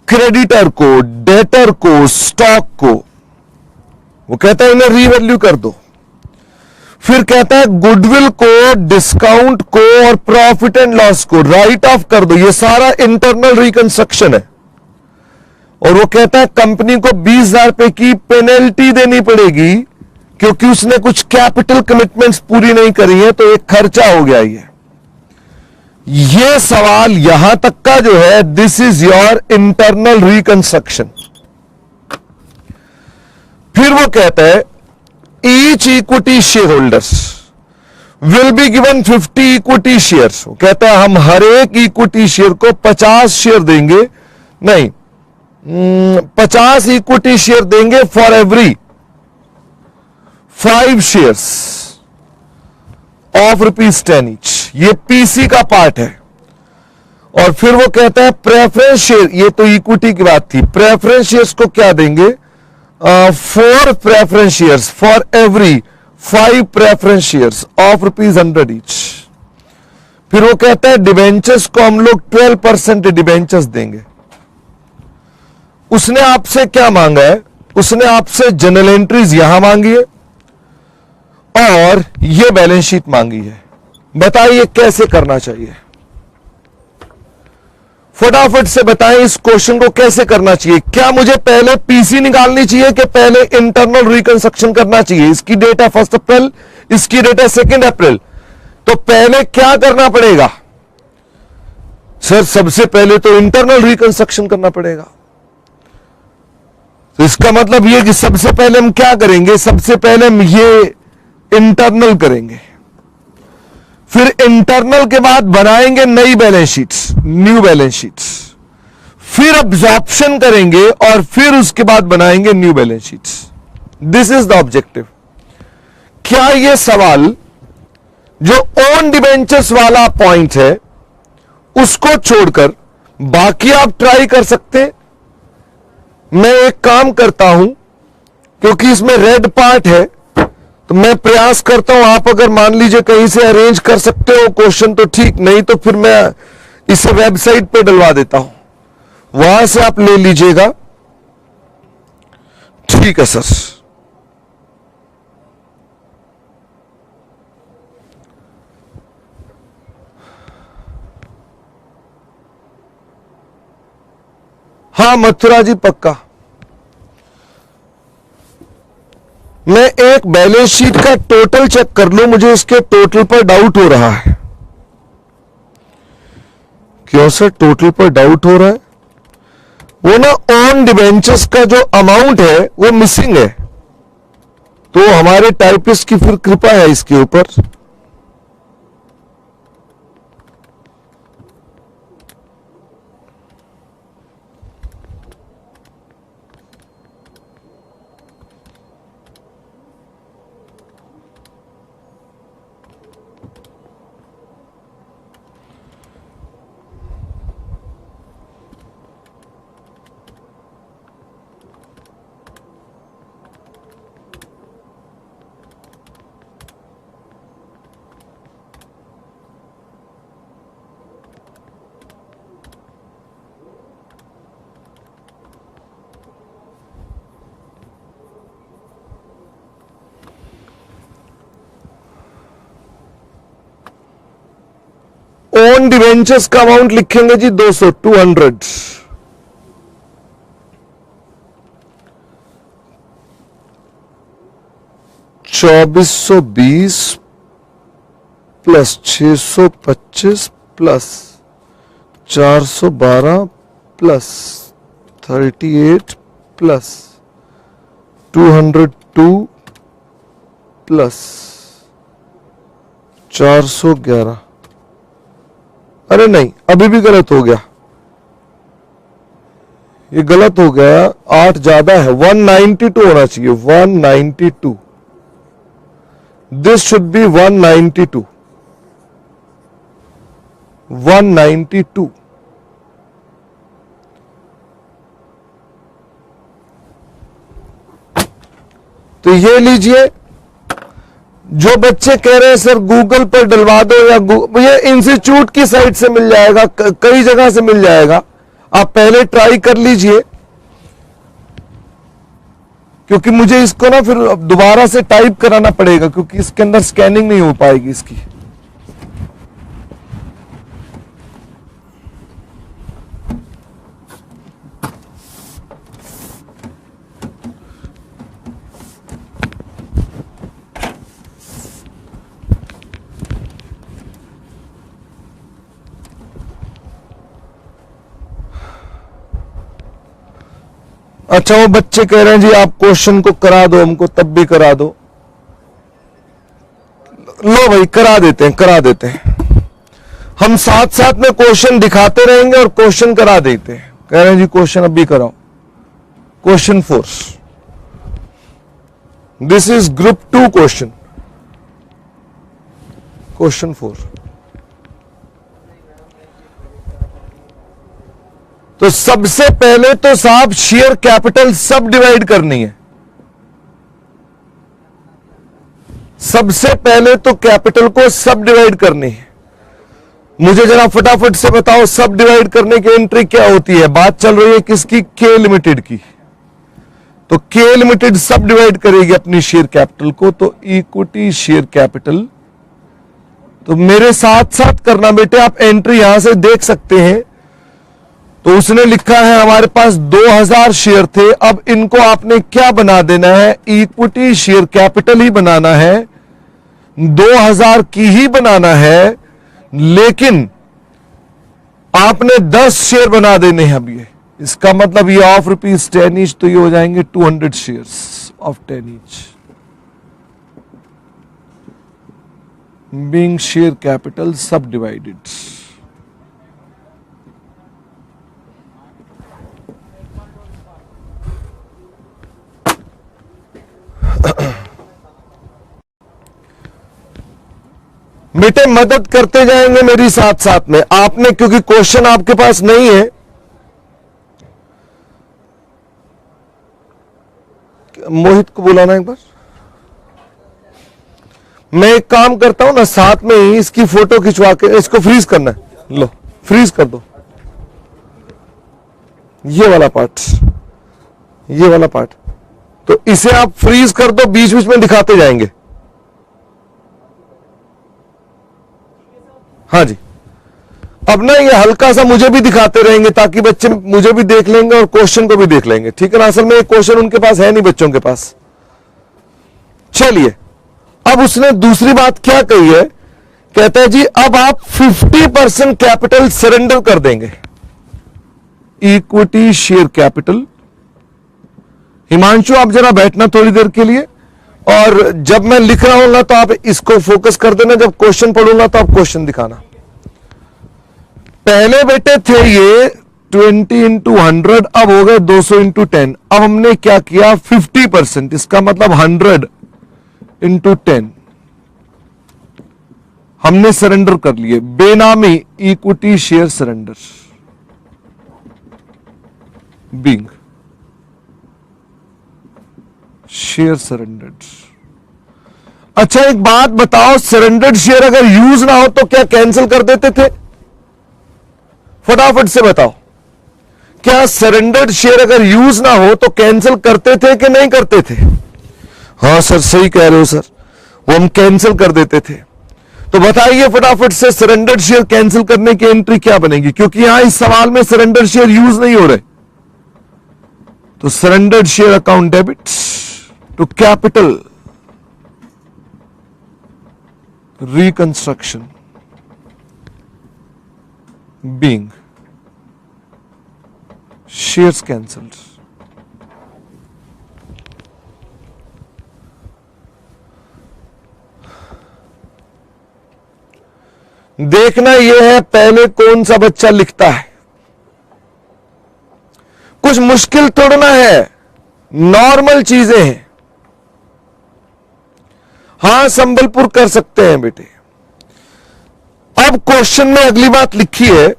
क्रेडिटर को, डेटर को, स्टॉक को, वो कहता है इन्हें रीवैल्यू कर दो। फिर कहता है गुडविल को, डिस्काउंट को और प्रॉफिट एंड लॉस को राइट ऑफ कर दो। ये सारा इंटरनल रिकंस्ट्रक्शन है। और वो कहता है कंपनी को 20,000 रुपए की पेनल्टी देनी पड़ेगी क्योंकि उसने कुछ कैपिटल कमिटमेंट्स पूरी नहीं करी है, तो एक खर्चा हो गया। ये सवाल यहां तक का जो है, this is your internal reconstruction. फिर वो कहता है each equity share holders will be given 50 equity shares. वो कहता है हम हर एक इक्विटी शेयर को 50 शेयर देंगे, नहीं 50 इक्विटी शेयर देंगे for every 5 shares of ₹10 each. ये पीसी का पार्ट है। और फिर वो कहता है प्रेफरेंस शेयर, ये तो इक्विटी की बात थी, प्रेफरेंस शेयर्स को क्या देंगे, 4 preference shares for every 5 preference shares of ₹100 each. फिर वो कहता है डिबेंचर्स को हम लोग 12% डिबेंचर्स देंगे। उसने आपसे क्या मांगा है, उसने आपसे जनरल एंट्रीज यहां मांगी है और ये बैलेंस शीट मांगी है। बताइए कैसे करना चाहिए, फटाफट से बताएं इस क्वेश्चन को कैसे करना चाहिए। क्या मुझे पहले पीसी निकालनी चाहिए कि पहले इंटरनल रिकंस्ट्रक्शन करना चाहिए? इसकी डेट है 1 अप्रैल, इसकी डेट है 2 अप्रैल, तो पहले क्या करना पड़ेगा? सर सबसे पहले तो इंटरनल रिकंस्ट्रक्शन करना पड़ेगा। तो इसका मतलब यह कि सबसे पहले हम क्या करेंगे, सबसे पहले हम ये इंटरनल करेंगे, फिर इंटरनल के बाद बनाएंगे नई balance sheets, new balance sheets, फिर अब्जॉर्प्शन करेंगे और फिर उसके बाद बनाएंगे new balance sheets. This is the objective. क्या यह सवाल जो ओन डिबेंचर्स वाला पॉइंट है उसको छोड़कर बाकी आप ट्राई कर सकते? मैं एक काम करता हूं, क्योंकि इसमें रेड पार्ट है, तो मैं प्रयास करता हूं, आप अगर मान लीजिए कहीं से अरेंज कर सकते हो क्वेश्चन तो ठीक, नहीं तो फिर मैं इसे वेबसाइट पे डलवा देता हूं, वहां से आप ले लीजिएगा। ठीक है सर। हाँ मथुरा जी पक्का। मैं एक बैलेंस शीट का टोटल चेक कर लूं, मुझे इसके टोटल पर डाउट हो रहा है। क्यों सर टोटल पर डाउट हो रहा है? वो ना ऑन डिबेंचर्स का जो अमाउंट है वो मिसिंग है, तो हमारे टाइपिस्ट की फिर कृपा है इसके ऊपर। ओन डिवेंचर्स का अमाउंट लिखेंगे जी 200, 200। $2420 plus 625 plus 412 plus 38 plus 202 plus 411। अरे नहीं, अभी भी गलत हो गया, ये गलत हो गया, 8 ज्यादा है, 192 होना चाहिए, 192। This should be 192, 192। तो ये लीजिए, जो बच्चे कह रहे हैं सर गूगल पर डलवा दो या ये इंस्टीट्यूट की साइट से मिल जाएगा, कई जगह से मिल जाएगा, आप पहले ट्राई कर लीजिए, क्योंकि मुझे इसको ना फिर दोबारा से टाइप कराना पड़ेगा, क्योंकि इसके अंदर स्कैनिंग नहीं हो पाएगी इसकी। अच्छा, वो बच्चे कह रहे हैं जी आप क्वेश्चन को करा दो हमको, तब भी करा दो। लो भाई, करा देते हैं, करा देते हैं। हम साथ साथ में क्वेश्चन दिखाते रहेंगे और क्वेश्चन करा देते हैं। कह रहे हैं जी क्वेश्चन अभी कराओ। Question 4, this is group 2 question, question 4। तो सबसे पहले तो साहब शेयर कैपिटल सब डिवाइड करनी है। सबसे पहले तो कैपिटल को सब डिवाइड करनी है। मुझे जरा फटाफट से बताओ, सब डिवाइड करने की एंट्री क्या होती है? बात चल रही है किसकी? के लिमिटेड की। तो के लिमिटेड सब डिवाइड करेगी अपनी शेयर कैपिटल को, तो इक्विटी शेयर कैपिटल। तो मेरे साथ साथ करना बेटे, आप एंट्री यहां से देख सकते हैं। तो उसने लिखा है हमारे पास 2000 शेयर थे, अब इनको आपने क्या बना देना है? इक्विटी शेयर कैपिटल ही बनाना है, 2000 की ही बनाना है, लेकिन आपने 10 शेयर बना देने हैं। अब ये इसका मतलब ये ऑफ ₹10 ईच, तो ये हो जाएंगे 200 shares of 10 each, being share capital सब डिवाइडेड। बेटे मदद करते जाएंगे मेरी साथ साथ में। आपने, क्योंकि क्वेश्चन आपके पास नहीं है, मोहित को बुलाना एक बार। मैं एक काम करता हूं ना, साथ में ही इसकी फोटो खिंचवा के इसको फ्रीज करना है। लो फ्रीज कर दो, ये वाला पार्ट, ये वाला पार्ट। तो इसे आप फ्रीज कर दो, बीच बीच में दिखाते जाएंगे। हाँ जी, अब ना ये हल्का सा मुझे भी दिखाते रहेंगे, ताकि बच्चे मुझे भी देख लेंगे और क्वेश्चन को भी देख लेंगे। ठीक है ना? असल में एक क्वेश्चन उनके पास है नहीं, बच्चों के पास। चलिए, अब उसने दूसरी बात क्या कही है? कहता है जी अब आप 50% कैपिटल सरेंडर कर देंगे, इक्विटी शेयर कैपिटल। हिमांशु आप जरा बैठना थोड़ी देर के लिए, और जब मैं लिख रहा हूं तो आप इसको फोकस कर देना, जब क्वेश्चन पढ़ूंगा तो आप क्वेश्चन दिखाना। पहले बेटे थे ये 20 इंटू 100, अब हो गए 200 इंटू 10। अब हमने क्या किया? 50%, इसका मतलब 100 इंटू 10 हमने सरेंडर कर लिए। बेनामी equity share surrender, being share surrendered. अच्छा एक बात बताओ, सरेंडर्ड शेयर अगर यूज ना हो तो क्या कैंसिल कर देते थे? फटाफट से बताओ, क्या सरेंडर्ड शेयर अगर यूज ना हो तो कैंसिल करते थे कि नहीं करते थे? हाँ सर सही कह रहे हो सर, वो हम कैंसिल कर देते थे। तो बताइए फटाफट से, सरेंडर्ड शेयर कैंसिल करने की एंट्री क्या बनेगी? क्योंकि यहां इस सवाल में सरेंडर्ड शेयर यूज नहीं हो रहे। तो surrendered share account debit to capital reconstruction being shares cancelled. देखना यह है पहले कौन सा बच्चा लिखता है, कुछ मुश्किल तोड़ना है, नॉर्मल चीजें हैं। हां संबलपुर कर सकते हैं बेटे। अब क्वेश्चन में अगली बात लिखी है,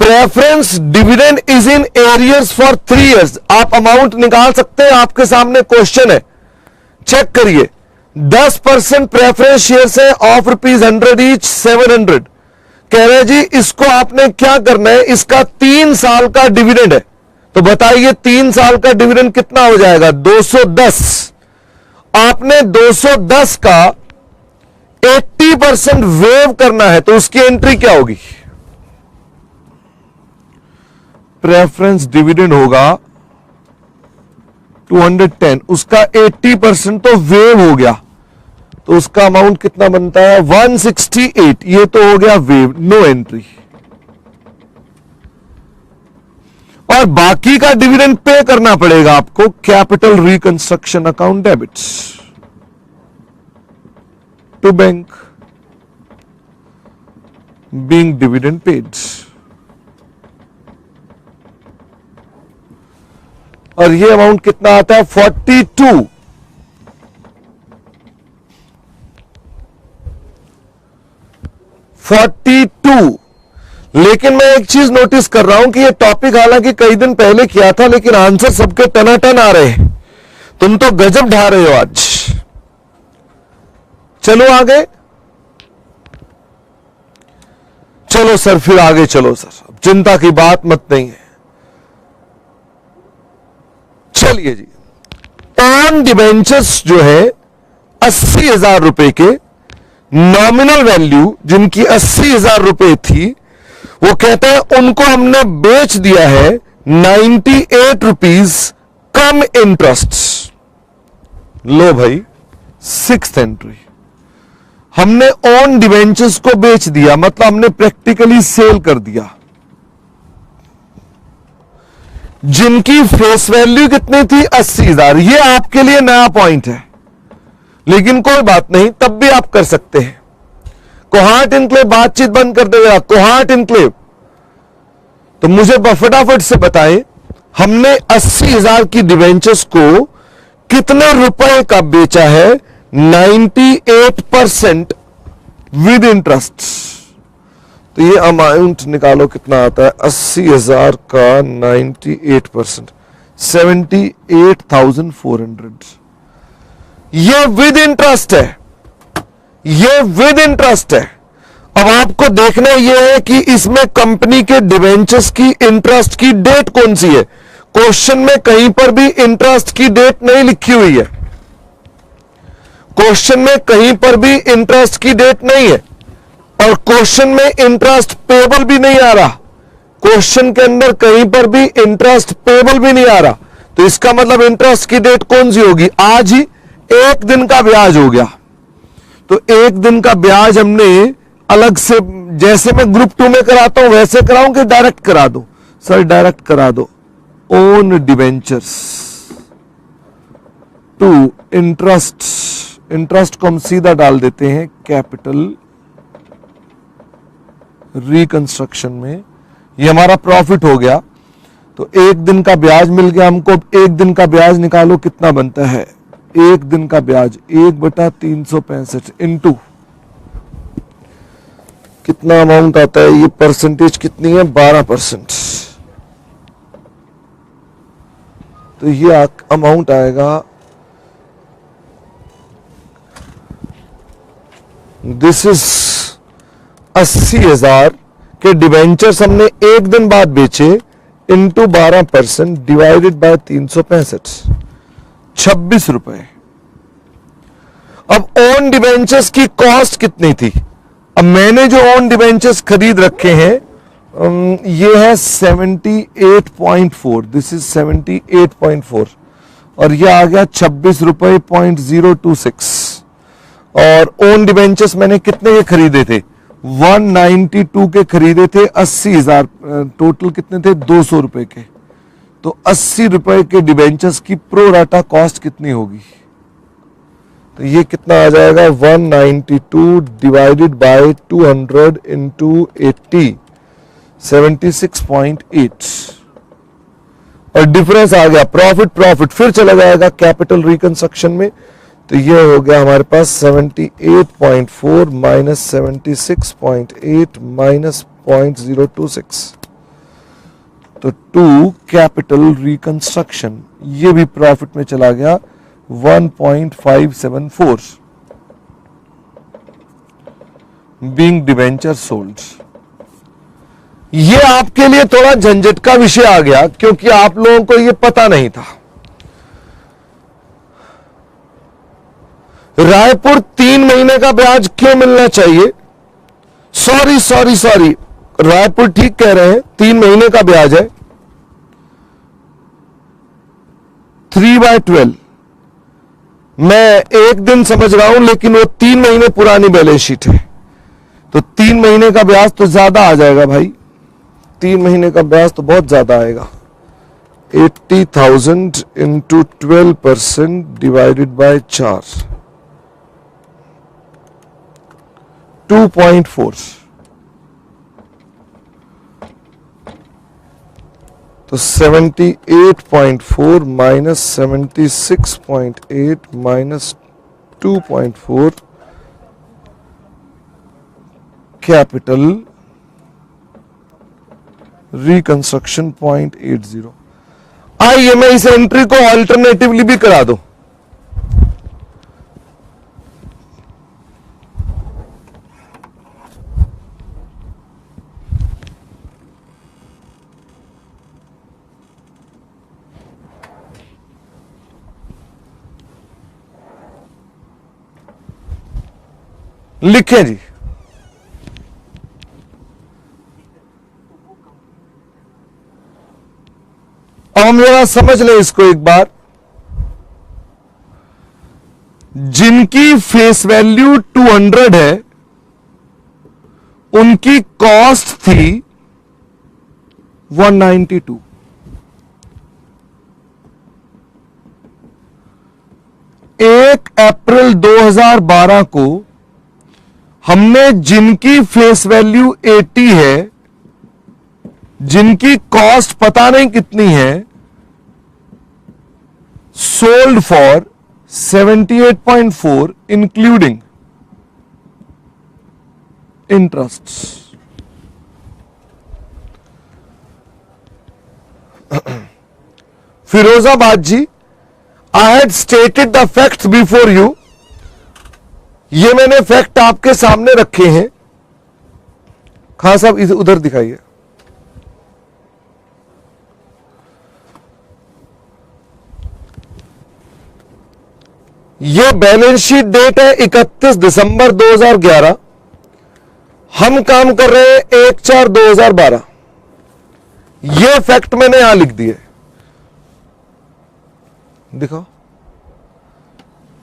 preference dividend is in arrears for 3 years। आप अमाउंट निकाल सकते हैं, आपके सामने क्वेश्चन है, चेक करिए। 10% प्रेफरेंस शेयर्स है ऑफ ₹100 ईच, 700। कह रहे जी इसको आपने क्या करना है, इसका 3 साल का डिविडेंड है, तो बताइए 3 साल का डिविडेंड कितना हो जाएगा, 210। आपने 210 का 80% वेव करना है, तो उसकी एंट्री क्या होगी, प्रेफरेंस डिविडेंड होगा 210, उसका 80% तो वेव हो गया, तो उसका अमाउंट कितना बनता है 168। ये तो हो गया वेव, नो एंट्री। और बाकी का डिविडेंड पे करना पड़ेगा आपको, capital reconstruction account debits to bank being dividend paid. और ये अमाउंट कितना आता है 42। लेकिन मैं एक चीज नोटिस कर रहा हूं कि ये टॉपिक हालांकि कई दिन पहले किया था, लेकिन आंसर सबके टनाटन आ रहे हैं। तुम तो गजब ढा रहे हो आज। चलो आगे, चलो सर, फिर आगे चलो सर, अब चिंता की बात मत नहीं है। चलिए जी, ऑन डिबेंचर्स जो है 80,000 रुपए के, नॉमिनल वैल्यू जिनकी 80,000 रुपए थी, वो कहते हैं उनको हमने बेच दिया है 98 रुपीज कम इंटरेस्ट। लो भाई, 6th एंट्री, हमने ऑन डिबेंचर्स को बेच दिया, मतलब हमने प्रैक्टिकली सेल कर दिया। जिनकी फेस वैल्यू कितनी थी 80,000। ये आपके लिए नया पॉइंट है, लेकिन कोई बात नहीं, तब भी आप कर सकते हैं। कोहार्ट इनक्लेव बातचीत बंद कर देगा, कोहार्ट इनक्लेव। तो मुझे फटाफट से बताएं, हमने 80,000 की डिवेंचर्स को कितने रुपए का बेचा है, 98% विद इंटरेस्ट। तो ये अमाउंट निकालो कितना आता है, 80,000 का 98%, 78,400। ये विद इंटरेस्ट है, ये विद इंटरेस्ट है। अब आपको देखना यह है कि इसमें कंपनी के डिवेंचर्स की इंटरेस्ट की डेट कौन सी है। क्वेश्चन में कहीं पर भी इंटरेस्ट की डेट नहीं लिखी हुई है, क्वेश्चन में कहीं पर भी इंटरेस्ट की डेट नहीं है, और क्वेश्चन में इंटरेस्ट पेबल भी नहीं आ रहा, क्वेश्चन के अंदर कहीं पर भी इंटरेस्ट पेबल भी नहीं आ रहा। तो इसका मतलब इंटरेस्ट की डेट कौन सी होगी, आज ही 1 दिन का ब्याज हो गया। तो 1 दिन का ब्याज हमने अलग से, जैसे मैं ग्रुप 2 में कराता हूं वैसे कराऊं कि डायरेक्ट करा दो, सर डायरेक्ट करा दो। Own debentures to interest, interest को हम सीधा डाल देते हैं कैपिटल रिकंस्ट्रक्शन में। ये हमारा प्रॉफिट हो गया, तो 1 दिन का ब्याज मिल गया हमको। 1 दिन का ब्याज निकालो कितना बनता है, 1 दिन का ब्याज 1/365 इंटू कितना अमाउंट आता है, ये परसेंटेज कितनी है 12%। तो ये अमाउंट आएगा, दिस इज 80,000 के डिवेंचर्स हमने 1 दिन बाद बेचे, इंटू 12% डिवाइडेड बाय 365, 26 रुपए। अब ऑन डिवेंचर्स की कॉस्ट कितनी थी, अब मैंने जो ऑन डिवेंचर्स खरीद रखे हैं ये है 78.4, दिस इज 78.4, और ये आ गया 26 रुपए 0.026। और ओन डिबेंचर्स मैंने कितने के खरीदे थे? 192 के खरीदे थे, 80,000, टोटल कितने थे? 200 रुपए के। तो 80 रुपए के डिबेंचर्स की प्रो राटा कॉस्ट कितनी होगी? तो ये कितना आ जाएगा? 192 डिवाइडेड बाय 200 इंटू 80, 76.8। और डिफरेंस आ गया प्रॉफिट, फिर चला जाएगा कैपिटल रिकंस्ट्रक्शन में। तो ये हो गया हमारे पास 78.4 माइनस 76.8 माइनस 0.026। तो 2 कैपिटल रिकंस्ट्रक्शन, ये भी प्रॉफिट में चला गया 1.574 बीइंग डिबेंचर सोल्ड। ये आपके लिए थोड़ा झंझट का विषय आ गया क्योंकि आप लोगों को ये पता नहीं था। रायपुर 3 महीने का ब्याज क्यों मिलना चाहिए? सॉरी, रायपुर ठीक कह रहे हैं, 3 महीने का ब्याज है। 3/12 मैं एक दिन समझ रहा हूं, लेकिन वो 3 महीने पुरानी बैलेंस शीट है, तो 3 महीने का ब्याज तो ज्यादा आ जाएगा भाई। 3 महीने का ब्याज तो बहुत ज्यादा आएगा। 80,000 इंटू 12% डिवाइडेड बाय 4, 2.4। तो 78.4 माइनस 76.8 माइनस 2.4 कैपिटल रिकंस्ट्रक्शन 0.80। आइए मैं इस एंट्री को अल्टरनेटिवली भी करा दूं। लिखें जी, अब हम जरा समझ लें इसको एक बार। जिनकी फेस वैल्यू 200 है उनकी कॉस्ट थी 192। एक अप्रैल 2012 को हमने जिनकी फेस वैल्यू 80 है, जिनकी कॉस्ट पता नहीं कितनी है, sold for 78.4 including interest. Firozabad ji, I had stated the facts before you. ये मैंने फैक्ट आपके सामने रखे हैं। खान साहब इसे उधर दिखाइए। ये बैलेंस शीट डेट है 31 दिसंबर 2011। हम काम कर रहे हैं 1/4/2012। ये फैक्ट मैंने यहां लिख दिए, दिखाओ।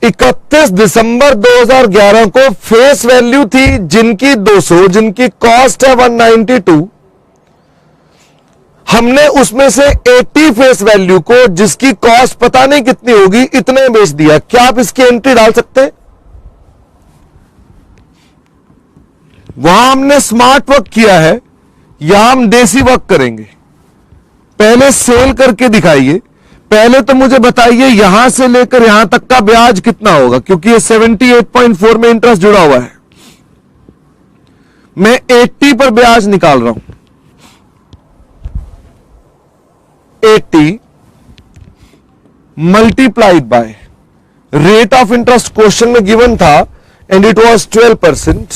31 दिसंबर 2011 को फेस वैल्यू थी जिनकी 200, जिनकी कॉस्ट है 192। हमने उसमें से 80 फेस वैल्यू को, जिसकी कॉस्ट पता नहीं कितनी होगी, इतने बेच दिया। क्या आप इसकी एंट्री डाल सकते हैं? वहां हमने स्मार्ट वर्क किया है, यहां हम देसी वर्क करेंगे। पहले सेल करके दिखाइए। पहले तो मुझे बताइए यहां से लेकर यहां तक का ब्याज कितना होगा, क्योंकि ये 78.4 में इंटरेस्ट जुड़ा हुआ है। मैं 80 पर ब्याज निकाल रहा हूं। 80 multiplied by rate of interest question में गिवन था and it was 12%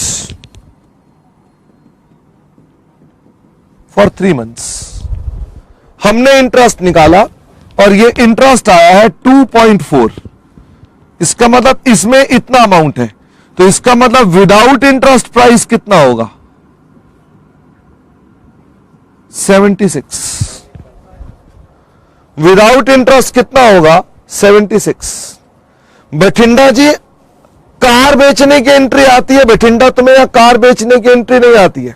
for 3 months। हमने इंटरेस्ट निकाला और ये इंटरेस्ट आया है 2.4। इसका मतलब इसमें इतना अमाउंट है, तो इसका मतलब विदाउट इंटरेस्ट प्राइस कितना होगा? 76। विदाउट इंटरेस्ट कितना होगा? 76। बठिंडा जी कार बेचने की एंट्री आती है बठिंडा, तुम्हें या कार बेचने की एंट्री नहीं आती है।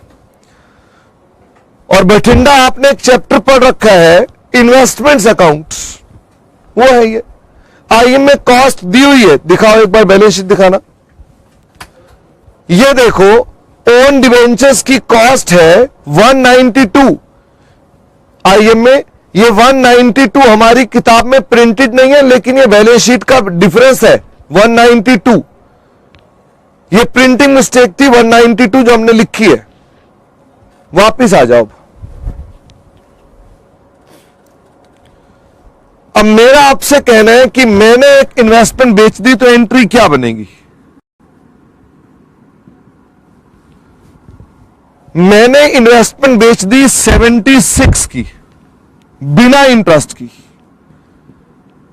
और बठिंडा आपने एक चैप्टर पढ़ रखा है इन्वेस्टमेंट्स अकाउंट्स, वो है ये। आईएम में कॉस्ट दी हुई है, दिखाओ एक बार बैलेंस शीट दिखाना। ये देखो ओन डिवेंचर्स की कॉस्ट है 192 आईएम में। ये 192 हमारी किताब में प्रिंटेड नहीं है, लेकिन ये बैलेंस शीट का डिफरेंस है 192। ये प्रिंटिंग मिस्टेक थी 192 जो हमने लिखी है। वापिस आ जाओ। अब मेरा आपसे कहना है कि मैंने एक इन्वेस्टमेंट बेच दी तो एंट्री क्या बनेगी? मैंने इन्वेस्टमेंट बेच दी 76 की बिना इंटरेस्ट की।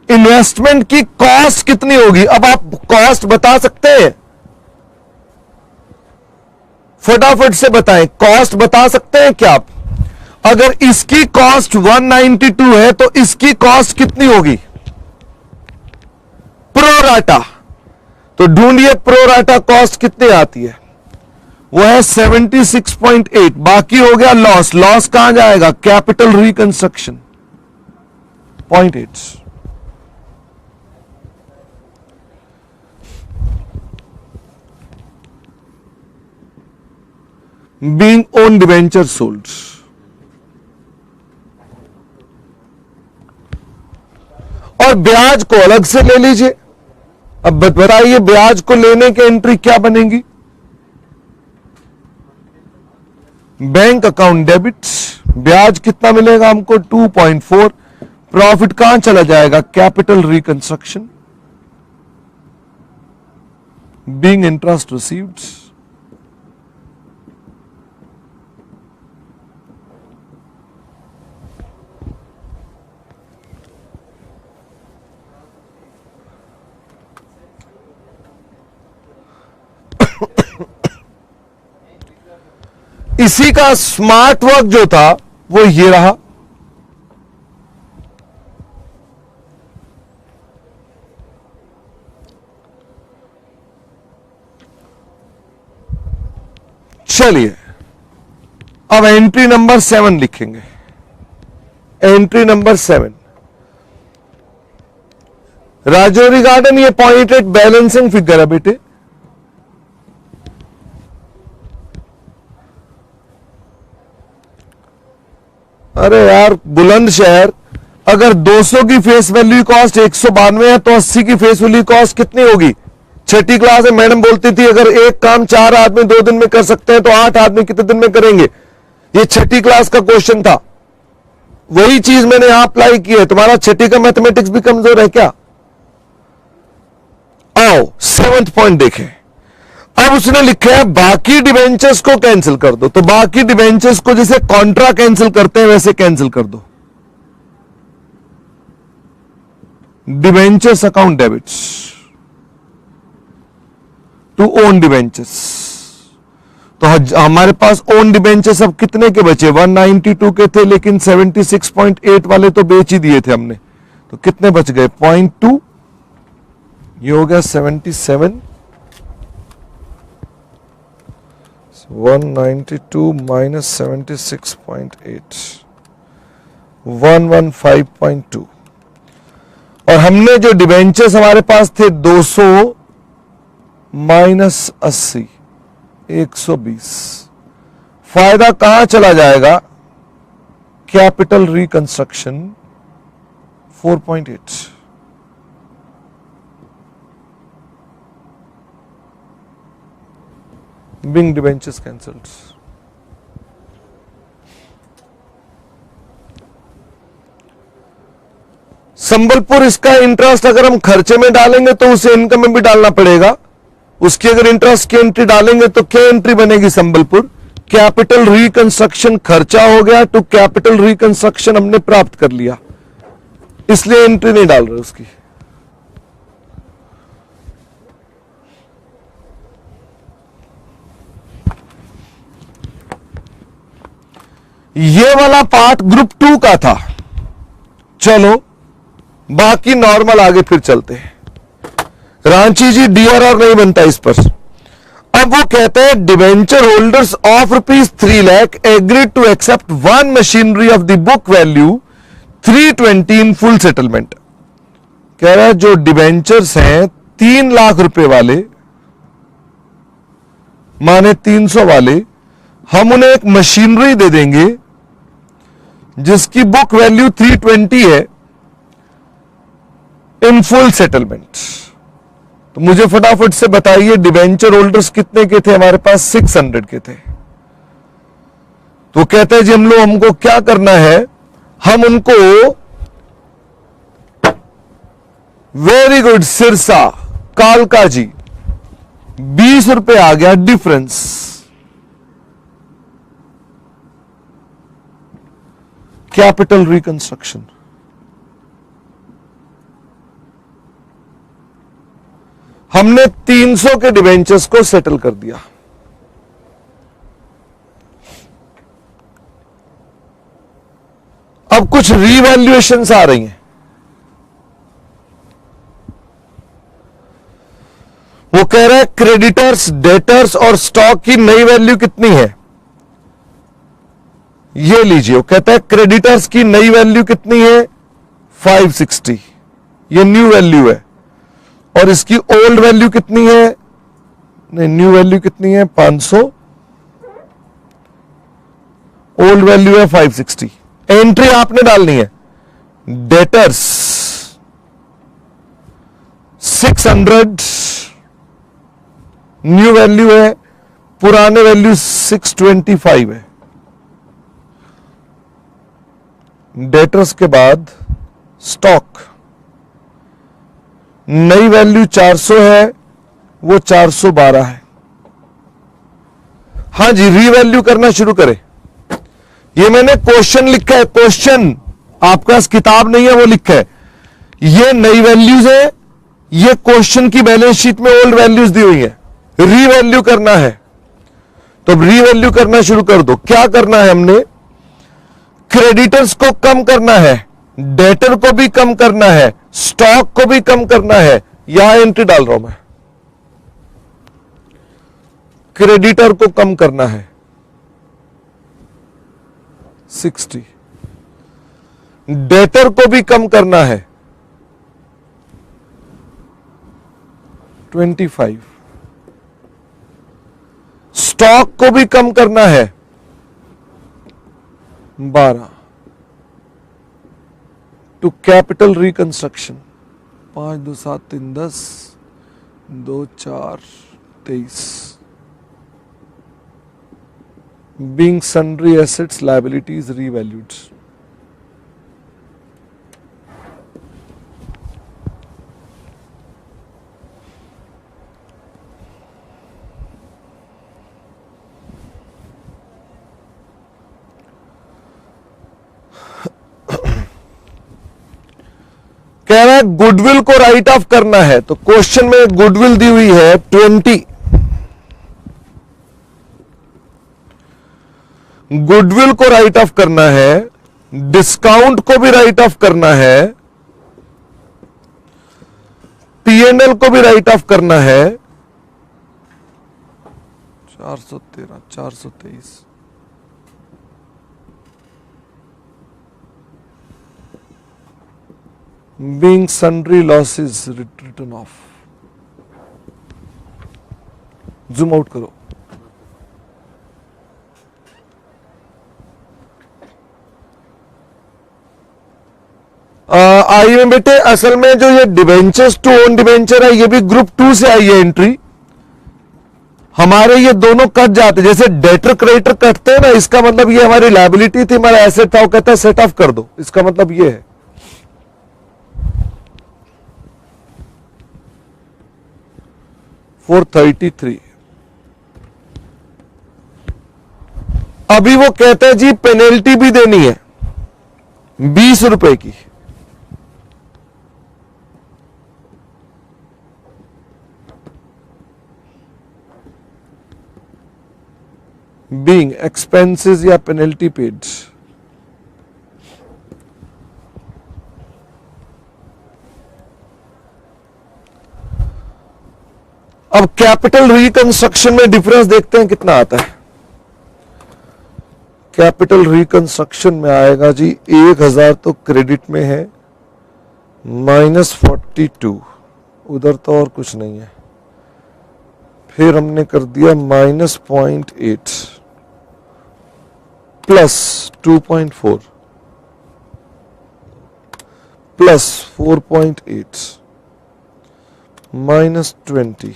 इन्वेस्टमेंट की कॉस्ट कितनी होगी? अब आप कॉस्ट बता सकते हैं? फटाफट से बताएं, कॉस्ट बता सकते हैं क्या आप? अगर इसकी कॉस्ट 192 है तो इसकी कॉस्ट कितनी होगी? प्रोराटा। तो ढूंढिए प्रोराटा कॉस्ट कितनी आती है? वो है 76.8। बाकी हो गया लॉस। लॉस कहां जाएगा? Capital reconstruction 0.8। being own debenture sold। और ब्याज को अलग से ले लीजिए। अब बताइए ब्याज को लेने की एंट्री क्या बनेगी? Bank account debit. ब्याज कितना मिलेगा हमको? 2.4। प्रॉफिट कहां चला जाएगा? Capital reconstruction being interest received. इसी का स्मार्ट वर्क जो था वो ये रहा। चलिए अब एंट्री नंबर 7 लिखेंगे। एंट्री नंबर 7 राजौरी गार्डन, ये 0.8 बैलेंसिंग फिगर है बेटे। अरे यार बुलंदशहर, अगर 200 की फेस वैल्यू कॉस्ट 192 है तो 80 की फेस वैल्यू कॉस्ट कितनी होगी? छठी क्लास में मैडम बोलती थी अगर एक काम 4 आदमी 2 दिन में कर सकते हैं तो 8 आदमी कितने दिन में करेंगे? ये छठी क्लास का क्वेश्चन था। वही चीज मैंने यहां अप्लाई की है। तुम्हारा छठी का मैथमेटिक्स भी कमजोर है क्या? आओ 7th पॉइंट देखें। अब उसने लिखा है बाकी डिवेंचर्स को कैंसिल कर दो। तो बाकी डिवेंचर्स को जैसे कॉन्ट्रा कैंसिल करते हैं वैसे कैंसिल कर दो। Debentures account debits to own debentures. तो हमारे पास ओन डिवेंचर्स अब कितने के बचे? 192 के थे, लेकिन 76.8 वाले तो बेच ही दिए थे हमने। तो कितने बच गए? 0.2। ये हो गया 77। 192 माइनस 76.8 115.2। और हमने जो डिवेंचर्स हमारे पास थे 200 माइनस 80 120। फायदा कहां चला जाएगा? Capital reconstruction 4.8। Being debentures cancelled. Sambalpur, इसका इंटरेस्ट अगर हम खर्चे में डालेंगे तो उसे इनकम में भी डालना पड़ेगा। उसकी अगर इंटरेस्ट की एंट्री डालेंगे तो क्या एंट्री बनेगी? संबलपुर कैपिटल रिकंस्ट्रक्शन खर्चा हो गया टू कैपिटल रिकंस्ट्रक्शन हमने प्राप्त कर लिया, इसलिए एंट्री नहीं डाल रहे उसकी। ये वाला पार्ट ग्रुप 2 का था। चलो बाकी नॉर्मल आगे फिर चलते हैं। रांची जी डीआरआर नहीं बनता इस पर। अब वो कहते हैं debenture holders of ₹3 lakh agreed to accept one machinery of the book value 320 in full settlement. कह रहा है जो डिवेंचर्स हैं 3 लाख रुपए वाले, माने 300 वाले, हम उन्हें एक मशीनरी दे देंगे जिसकी बुक वैल्यू 320 है इन फुल सेटलमेंट। तो मुझे फटाफट से बताइए डिवेंचर होल्डर्स कितने के थे हमारे पास? 600 के थे। तो कहते हैं जी हमको क्या करना है, हम उनको वेरी गुड सिरसा कालका जी 20 रुपए आ गया डिफरेंस। कैपिटल रिकंस्ट्रक्शन हमने 300 के डिवेंचर्स को सेटल कर दिया। अब कुछ रीवैल्यूएशंस आ रही हैं। वो कह रहा है क्रेडिटर्स, डेटर्स और स्टॉक की नई वैल्यू कितनी है? ये लीजिए, वो कहता है क्रेडिटर्स की नई वैल्यू कितनी है? 560, ये न्यू वैल्यू है। और इसकी ओल्ड वैल्यू कितनी है? नहीं, न्यू वैल्यू कितनी है? 500, ओल्ड वैल्यू है 560। एंट्री आपने डालनी है डेटर्स 600, न्यू वैल्यू है, पुराने वैल्यू 625 है। डेटर्स के बाद स्टॉक, नई वैल्यू 400 है, वो 412 है। हां जी, रीवैल्यू करना शुरू करें। ये मैंने क्वेश्चन लिखा है, क्वेश्चन आपका किताब नहीं है वो लिखा है। ये नई वैल्यूज है, ये क्वेश्चन की बैलेंस शीट में ओल्ड वैल्यूज दी हुई है। रीवैल्यू करना है तो रीवैल्यू करना शुरू कर दो। क्या करना है हमने? क्रेडिटर्स को कम करना है, डेटर को भी कम करना है, स्टॉक को भी कम करना है। यहां एंट्री डाल रहा हूं मैं, क्रेडिटर को कम करना है 60, डेटर को भी कम करना है 25, स्टॉक को भी कम करना है 12। To capital reconstruction 5 2 7 3 10 2 4 23 being sundry assets liabilities revalued। कह रहा है गुडविल को राइट ऑफ करना है। तो क्वेश्चन में गुडविल दी हुई है 20, गुडविल को राइट ऑफ करना है, डिस्काउंट को भी राइट ऑफ करना है, पीएनएल को भी राइट ऑफ करना है 413 423। being sundry losses written off। Zoom out करो। आइए बेटे, असल में जो ये डिवेंचर्स टू ओन डिवेंचर है ये भी ग्रुप 2 से आई है एंट्री। हमारे ये दोनों कट जाते, जैसे डेटर क्रेडिटर कटते हैं ना, इसका मतलब ये हमारी लायबिलिटी थी, हमारा एसेट था, वो कहता है सेट ऑफ कर दो। इसका मतलब ये है 433। अभी वो कहते हैं जी पेनल्टी भी देनी है 20 रुपए की। बीइंग एक्सपेंसेस या पेनल्टी पेड। अब कैपिटल रिकंस्ट्रक्शन में डिफरेंस देखते हैं कितना आता है। कैपिटल रिकंस्ट्रक्शन में आएगा जी 1000 तो क्रेडिट में है, -42, उधर तो और कुछ नहीं है। फिर हमने कर दिया -0.8 plus 2.4 plus 4.8 -20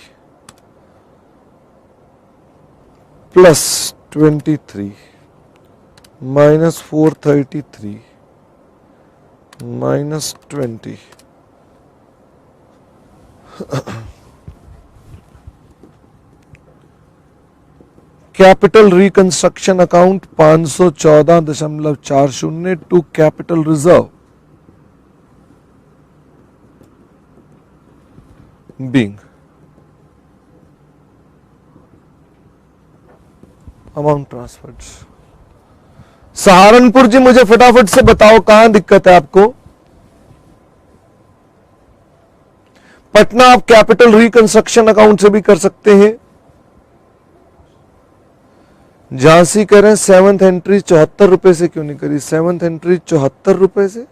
plus 23 -433 -20 capital reconstruction account 514.40 to capital reserve being amount transferred. Saharanpur ji मुझे फटाफट से बताओ कहां दिक्कत है आपको। पटना आप कैपिटल रिकंस्ट्रक्शन अकाउंट से भी कर सकते हैं। झांसी कह रहे हैं 7th एंट्री 74 रुपए से क्यों नहीं करी। 7th एंट्री 74 रुपए से,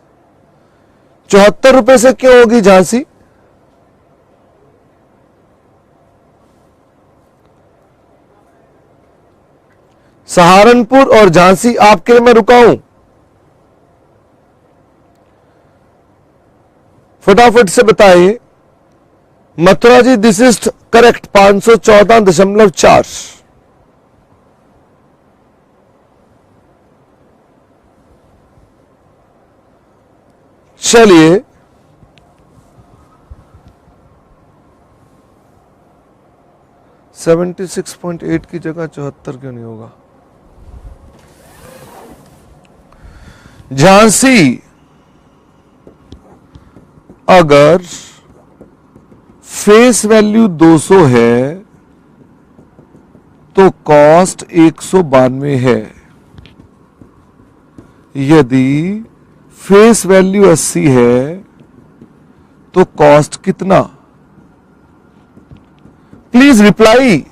74 रुपए से क्यों होगी झांसी। सहारनपुर और झांसी आपके लिए मैं रुका हूं, फटाफट से बताइए। मथुरा जी दिस इज करेक्ट 514.4। चलिए $76.8 की जगह 74 क्यों नहीं होगा। झांसी अगर फेस वैल्यू 200 है तो कॉस्ट 192 है। यदि फेस वैल्यू 80 है तो कॉस्ट कितना। Please reply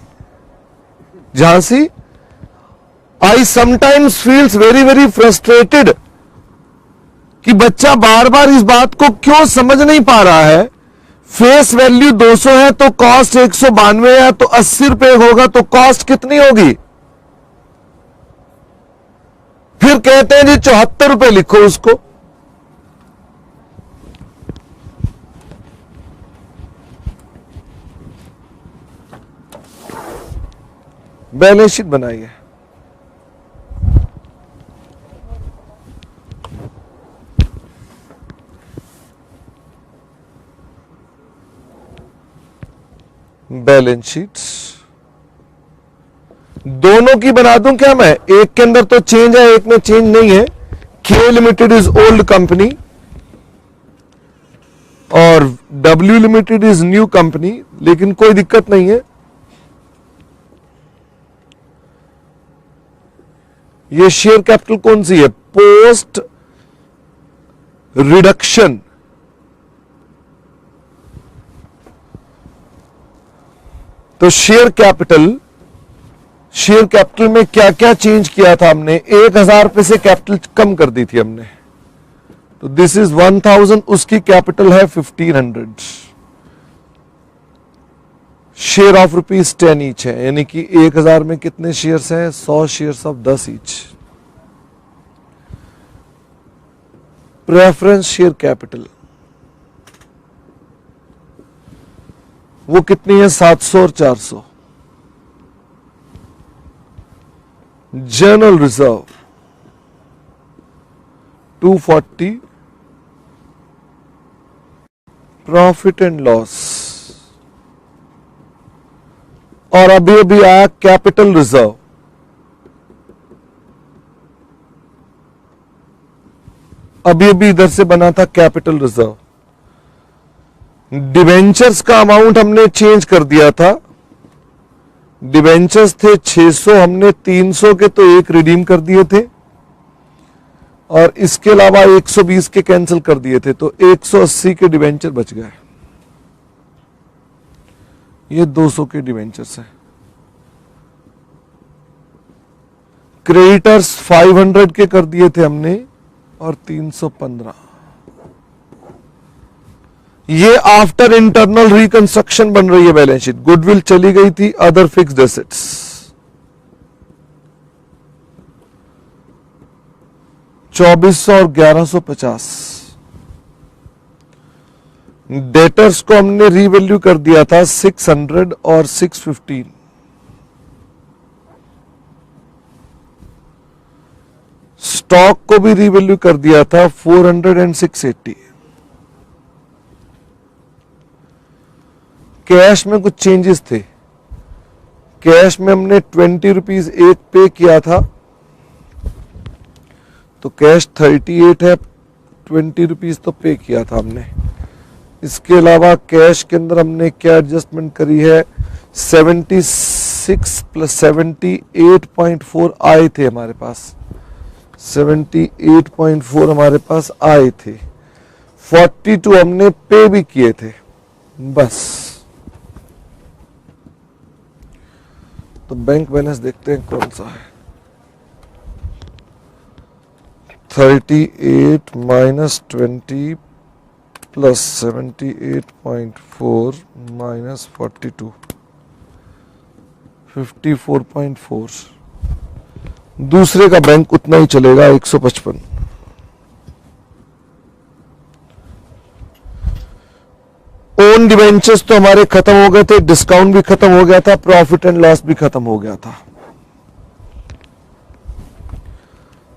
Jhansi. I sometimes feels very very frustrated कि बच्चा बार बार इस बात को क्यों समझ नहीं पा रहा है। फेस वैल्यू 200 है तो कॉस्ट 192 है, तो 80 रुपए होगा तो कॉस्ट कितनी होगी। फिर कहते हैं जी 74 रुपए लिखो उसको। बैलेंस शीट बनाइए। बैलेंस शीट्स दोनों की बना दूं क्या मैं। एक के अंदर तो चेंज है, एक में चेंज नहीं है। के लिमिटेड इज ओल्ड कंपनी और W limited is new company, लेकिन कोई दिक्कत नहीं है। ये शेयर कैपिटल कौन सी है, पोस्ट रिडक्शन। तो शेयर कैपिटल में क्या क्या चेंज किया था हमने। 1000 रुपए से कैपिटल कम कर दी थी हमने, तो दिस इज 1000, उसकी कैपिटल है 1500। शेयर ऑफ ₹10 ईच है, यानी कि 1000 में कितने शेयर्स हैं, 100 shares of 10 each. Preference share capital वो कितनी है, 700 और 400। General reserve 240। Profit and loss, और अभी अभी आया कैपिटल रिजर्व। अभी अभी इधर से बना था कैपिटल रिजर्व। डिवेंचर्स का अमाउंट हमने चेंज कर दिया था। डिवेंचर्स थे 600, हमने 300 के तो एक रिडीम कर दिए थे और इसके अलावा 120 के कैंसिल कर दिए थे, तो 180 के डिवेंचर बच गए। ये 200 के डिवेंचर्स है। क्रेडिटर्स 500 के कर दिए थे हमने और 315। ये आफ्टर इंटरनल रिकंस्ट्रक्शन बन रही है बैलेंस शीट। गुडविल चली गई थी, अदर फिक्स्ड एसेट्स 2400 और 1150। डेटर्स को हमने रीवैल्यू कर दिया था 600 और 615। स्टॉक को भी रीवैल्यू कर दिया था 400 एंड 680। कैश में कुछ चेंजेस थे। कैश में हमने 20 रुपीज एक पे किया था, तो कैश 38 है, 20 रुपीज तो पे किया था हमने। इसके अलावा कैश के अंदर हमने क्या एडजस्टमेंट करी है, 76 प्लस 78.4 आए थे हमारे पास, 78.4 हमारे पास आए थे। 42 हमने पे भी किए थे बस। तो बैंक बैलेंस देखते हैं कौन सा है। 38 माइनस 20 प्लस 78.4 माइनस 42, 54.4। दूसरे का बैंक उतना ही चलेगा 155। ओन डिवेंचर्स तो हमारे खत्म हो गए थे, डिस्काउंट भी खत्म हो गया था, प्रॉफिट एंड लॉस भी खत्म हो गया था।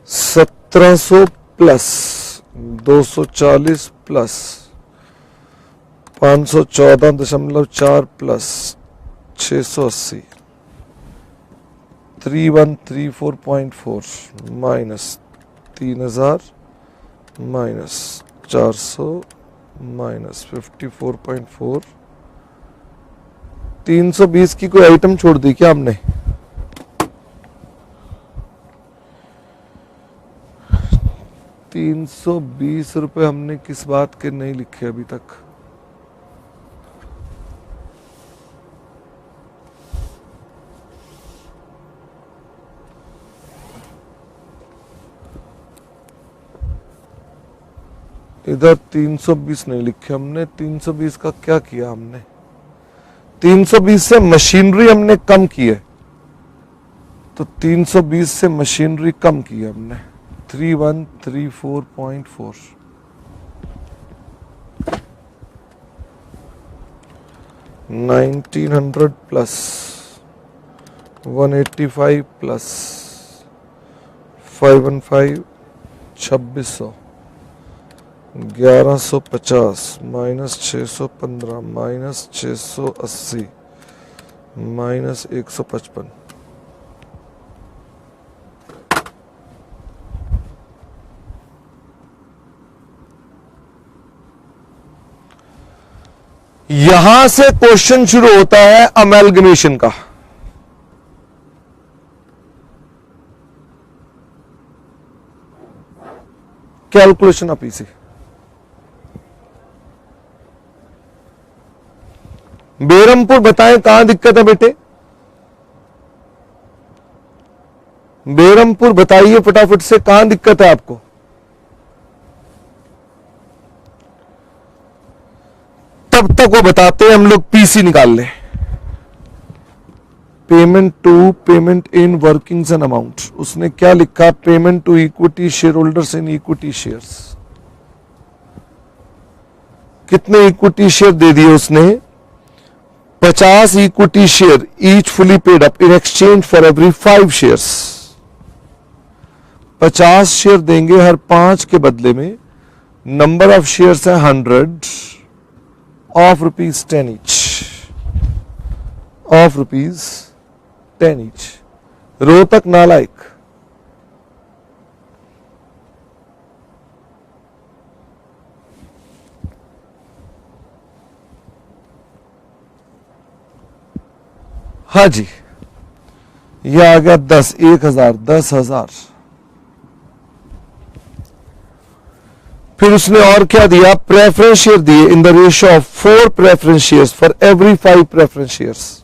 1700 plus 240 plus 514.4 plus 680, 3134.4 minus 3000 minus 400 minus 54.4। 320 की कोई आइटम छोड़ दी क्या हमने? ₹320 हमने किस बात के नहीं लिखे अभी तक? इधर 320 नहीं लिखे हमने। 320 का क्या किया हमने? 320 से मशीनरी हमने कम की है, तो 320 से मशीनरी कम की है हमने 3134.4। 1900 plus 185 plus 515 2600, 1150 minus 615 minus 680 minus 155। यहां से क्वेश्चन शुरू होता है अमेलगमेशन का। Calculation of PC. बेरमपुर बताएं कहां दिक्कत है बेटे? बेरमपुर बताइए फटाफट से, कहां दिक्कत है आपको? तब तक वो बताते हैं हम लोग पीसी निकाल ले। Payment to payment in workings and amount, उसने क्या लिखा? Payment to equity share holders in equity shares. कितने इक्विटी शेयर दे दिए उसने? 50 equity share, each fully paid up in exchange for every 5 shares. 50 share देंगे हर 5 के बदले में। नंबर ऑफ शेयर्स है 100 of ₹10 each, of ₹10 each. Rohtak नालायक। हाँ जी, ये आ गया 10, 1000, 10,000। फिर उसने और क्या दिया, प्रेफरेंस शेयर दिए in the ratio of 4 preference shares for every 5 preference shares.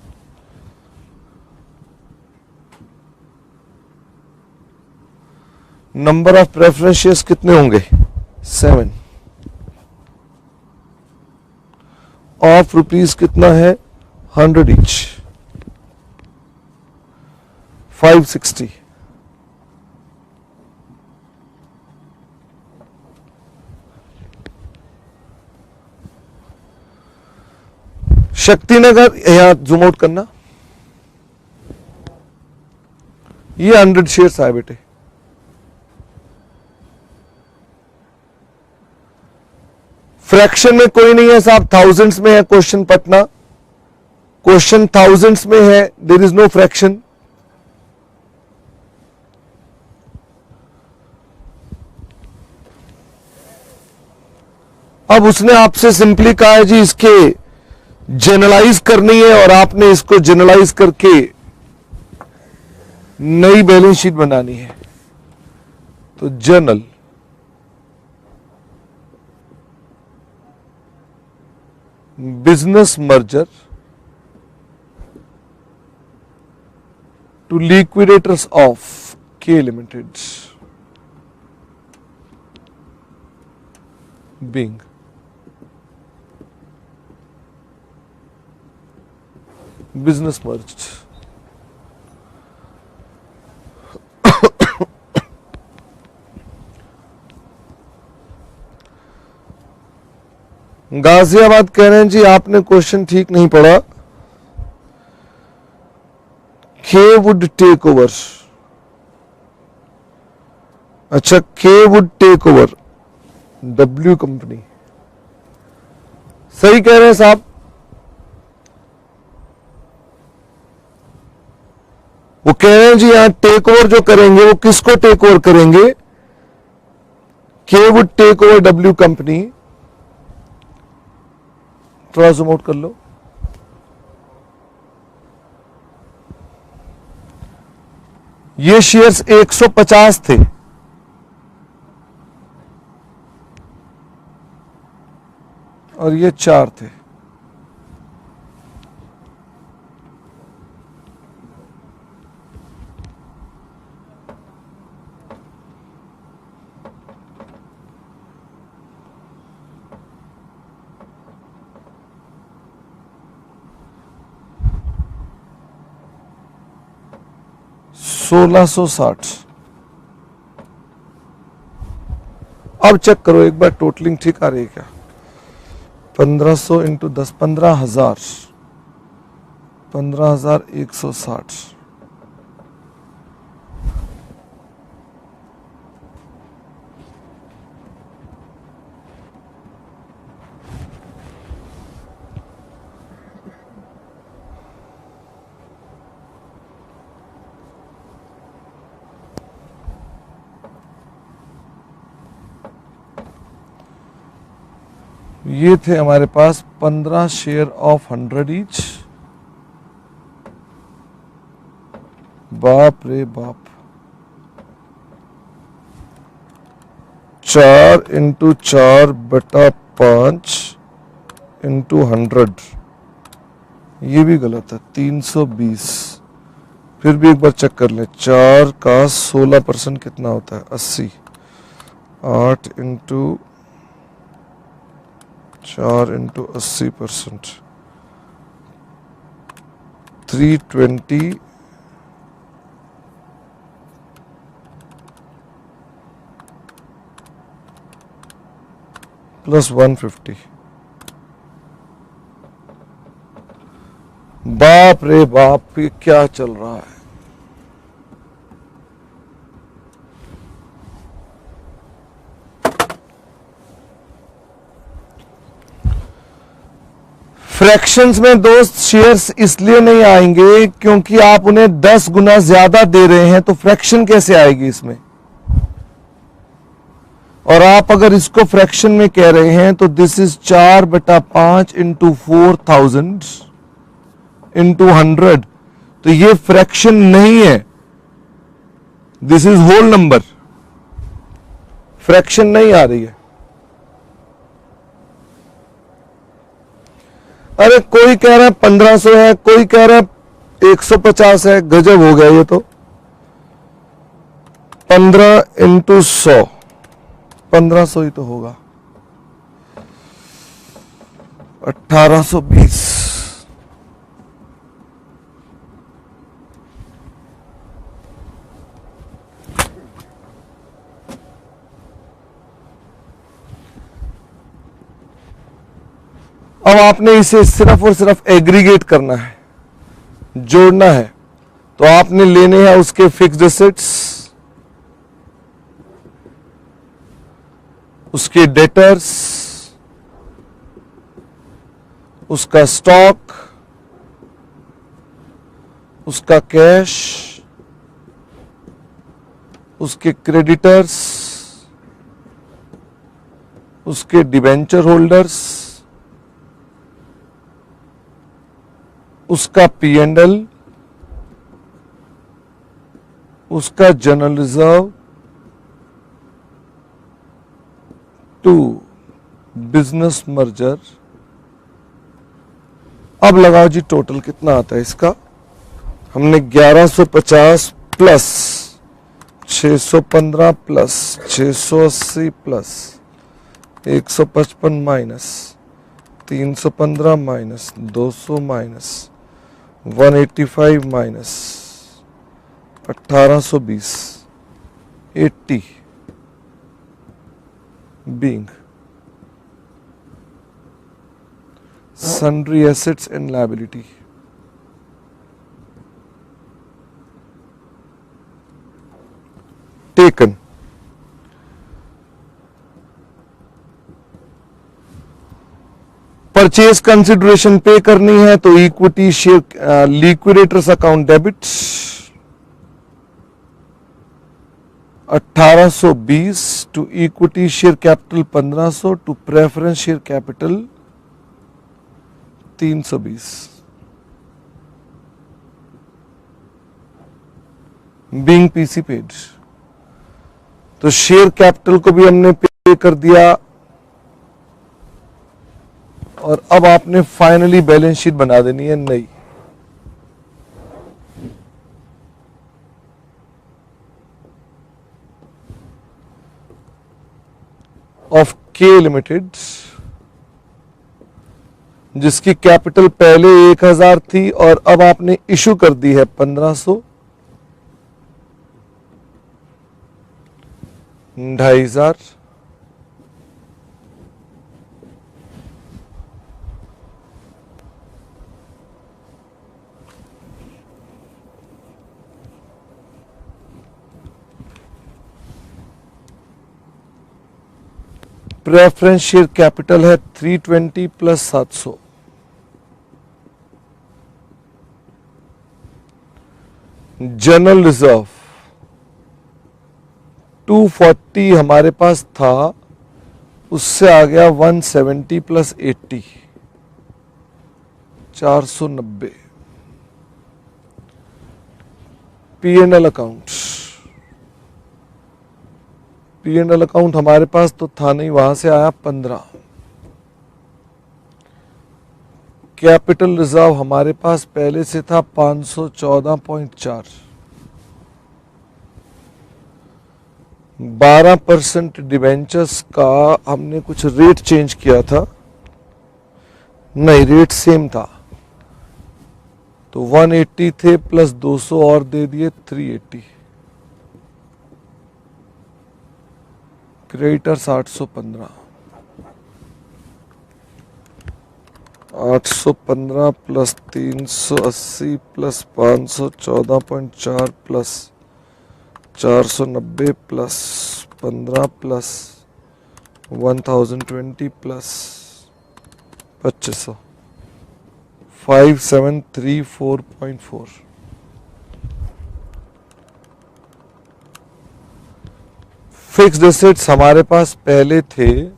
Number of preference shares कितने होंगे, 7। ऑफ रुपीज कितना है, 100 ईच, 560। शक्तिनगर, यहां जूम आउट करना, ये 100 शेयर्स आए बेटे। फ्रैक्शन में कोई नहीं है साहब, थाउजेंड्स में है क्वेश्चन पटना, क्वेश्चन थाउजेंड्स में है, देयर इज नो फ्रैक्शन। अब उसने आपसे सिंपली कहा है जी इसके जनरलाइज करनी है और आपने इसको जनरलाइज करके नई बैलेंस शीट बनानी है। तो journal business merger to liquidators of K limited being business merged। Ghaziabad कह रहे हैं जी आपने क्वेश्चन ठीक नहीं पढ़ा, के वुड टेक ओवर। अच्छा, K would take over W company, सही कह रहे हैं साहब। वो कह रहे हैं जी यहां टेक ओवर जो करेंगे वो किसको टेक ओवर करेंगे, K would take over W company. थोड़ा जूम आउट कर लो, ये शेयर्स 150 थे, और ये 4 थे। $1660। अब चेक करो एक बार टोटलिंग ठीक आ रही है क्या, 1500 इंटू 10, 15,000, 15,160। ये थे हमारे पास 15 शेयर ऑफ 100 ईच। बाप रे बाप, 4 इंटू 4 बटा 5 इंटू 100, ये भी गलत है, 320। फिर भी एक बार चेक कर ले, 4 का 16% कितना होता है, 80। 8 इंटू 4 इंटू 80%, 320 प्लस 150। बाप रे बाप, ये क्या चल रहा है। फ्रैक्शंस में दोस्त शेयर्स इसलिए नहीं आएंगे क्योंकि आप उन्हें 10 गुना ज्यादा दे रहे हैं, तो फ्रैक्शन कैसे आएगी इसमें। और आप अगर इसको फ्रैक्शन में कह रहे हैं तो दिस इज 4/5 इंटू 4000 इंटू 100, तो ये फ्रैक्शन नहीं है, this is whole number, fraction नहीं आ रही है। अरे कोई कह रहा है 1500 है, कोई कह रहा है 150 है, गजब हो गया ये तो। 15 इंटू 100, 1500 ही तो होगा, 1820। अब आपने इसे सिर्फ और सिर्फ एग्रीगेट करना है, जोड़ना है। तो आपने लेने हैं उसके फिक्स्ड एसेट्स, उसके डेटर्स, उसका स्टॉक, उसका कैश, उसके क्रेडिटर्स, उसके डिबेंचर होल्डर्स, उसका P&L, उसका general reserve, to business merger. अब लगाओ जी टोटल कितना आता है इसका। हमने 1150 plus 615 plus 680 plus 155 minus 315 minus 200 minus 185 minus 1820, 80 being sundry assets and liability. Taken. Purchase consideration पे करनी है तो equity share liquidators account debit 1820 to equity share capital 1500 to preference share capital 320। Being PC paid, तो share capital को भी हमने पे कर दिया। और अब आपने फाइनली बैलेंस शीट बना देनी है नई। ऑफ के लिमिटेड, जिसकी कैपिटल पहले 1000 थी और अब आपने इशू कर दी है 1500, 2500, प्रेफरेंस शेयर कैपिटल है 320 प्लस 700, जनरल रिजर्व 240 हमारे पास था, उससे आ गया 170 plus 80, 490। P&L account, P&L account हमारे पास तो था नहीं, वहां से आया 15। कैपिटल रिजर्व हमारे पास पहले से था 514.4, 12% डिबेंचर्स का हमने कुछ रेट चेंज किया था, नहीं रेट सेम था, तो 180 थे प्लस 200 और दे दिए 380। Creditors 815, 815 plus 380 plus 514.4 plus 490 plus 15 plus 1020 plus 2500, 5734.4। Fixed assets हमारे पास पहले थे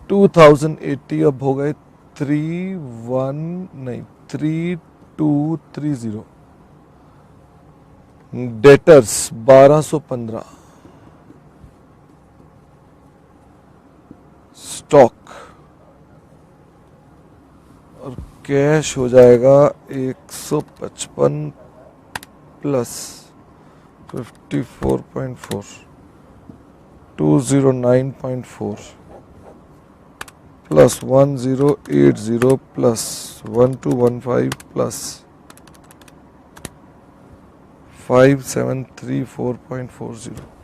2080, अब हो गए 3230। डेटर्स 1215, स्टॉक कैश हो जाएगा 155 प्लस 54.4 209.4 प्लस 1080 प्लस 1215 प्लस 5734.40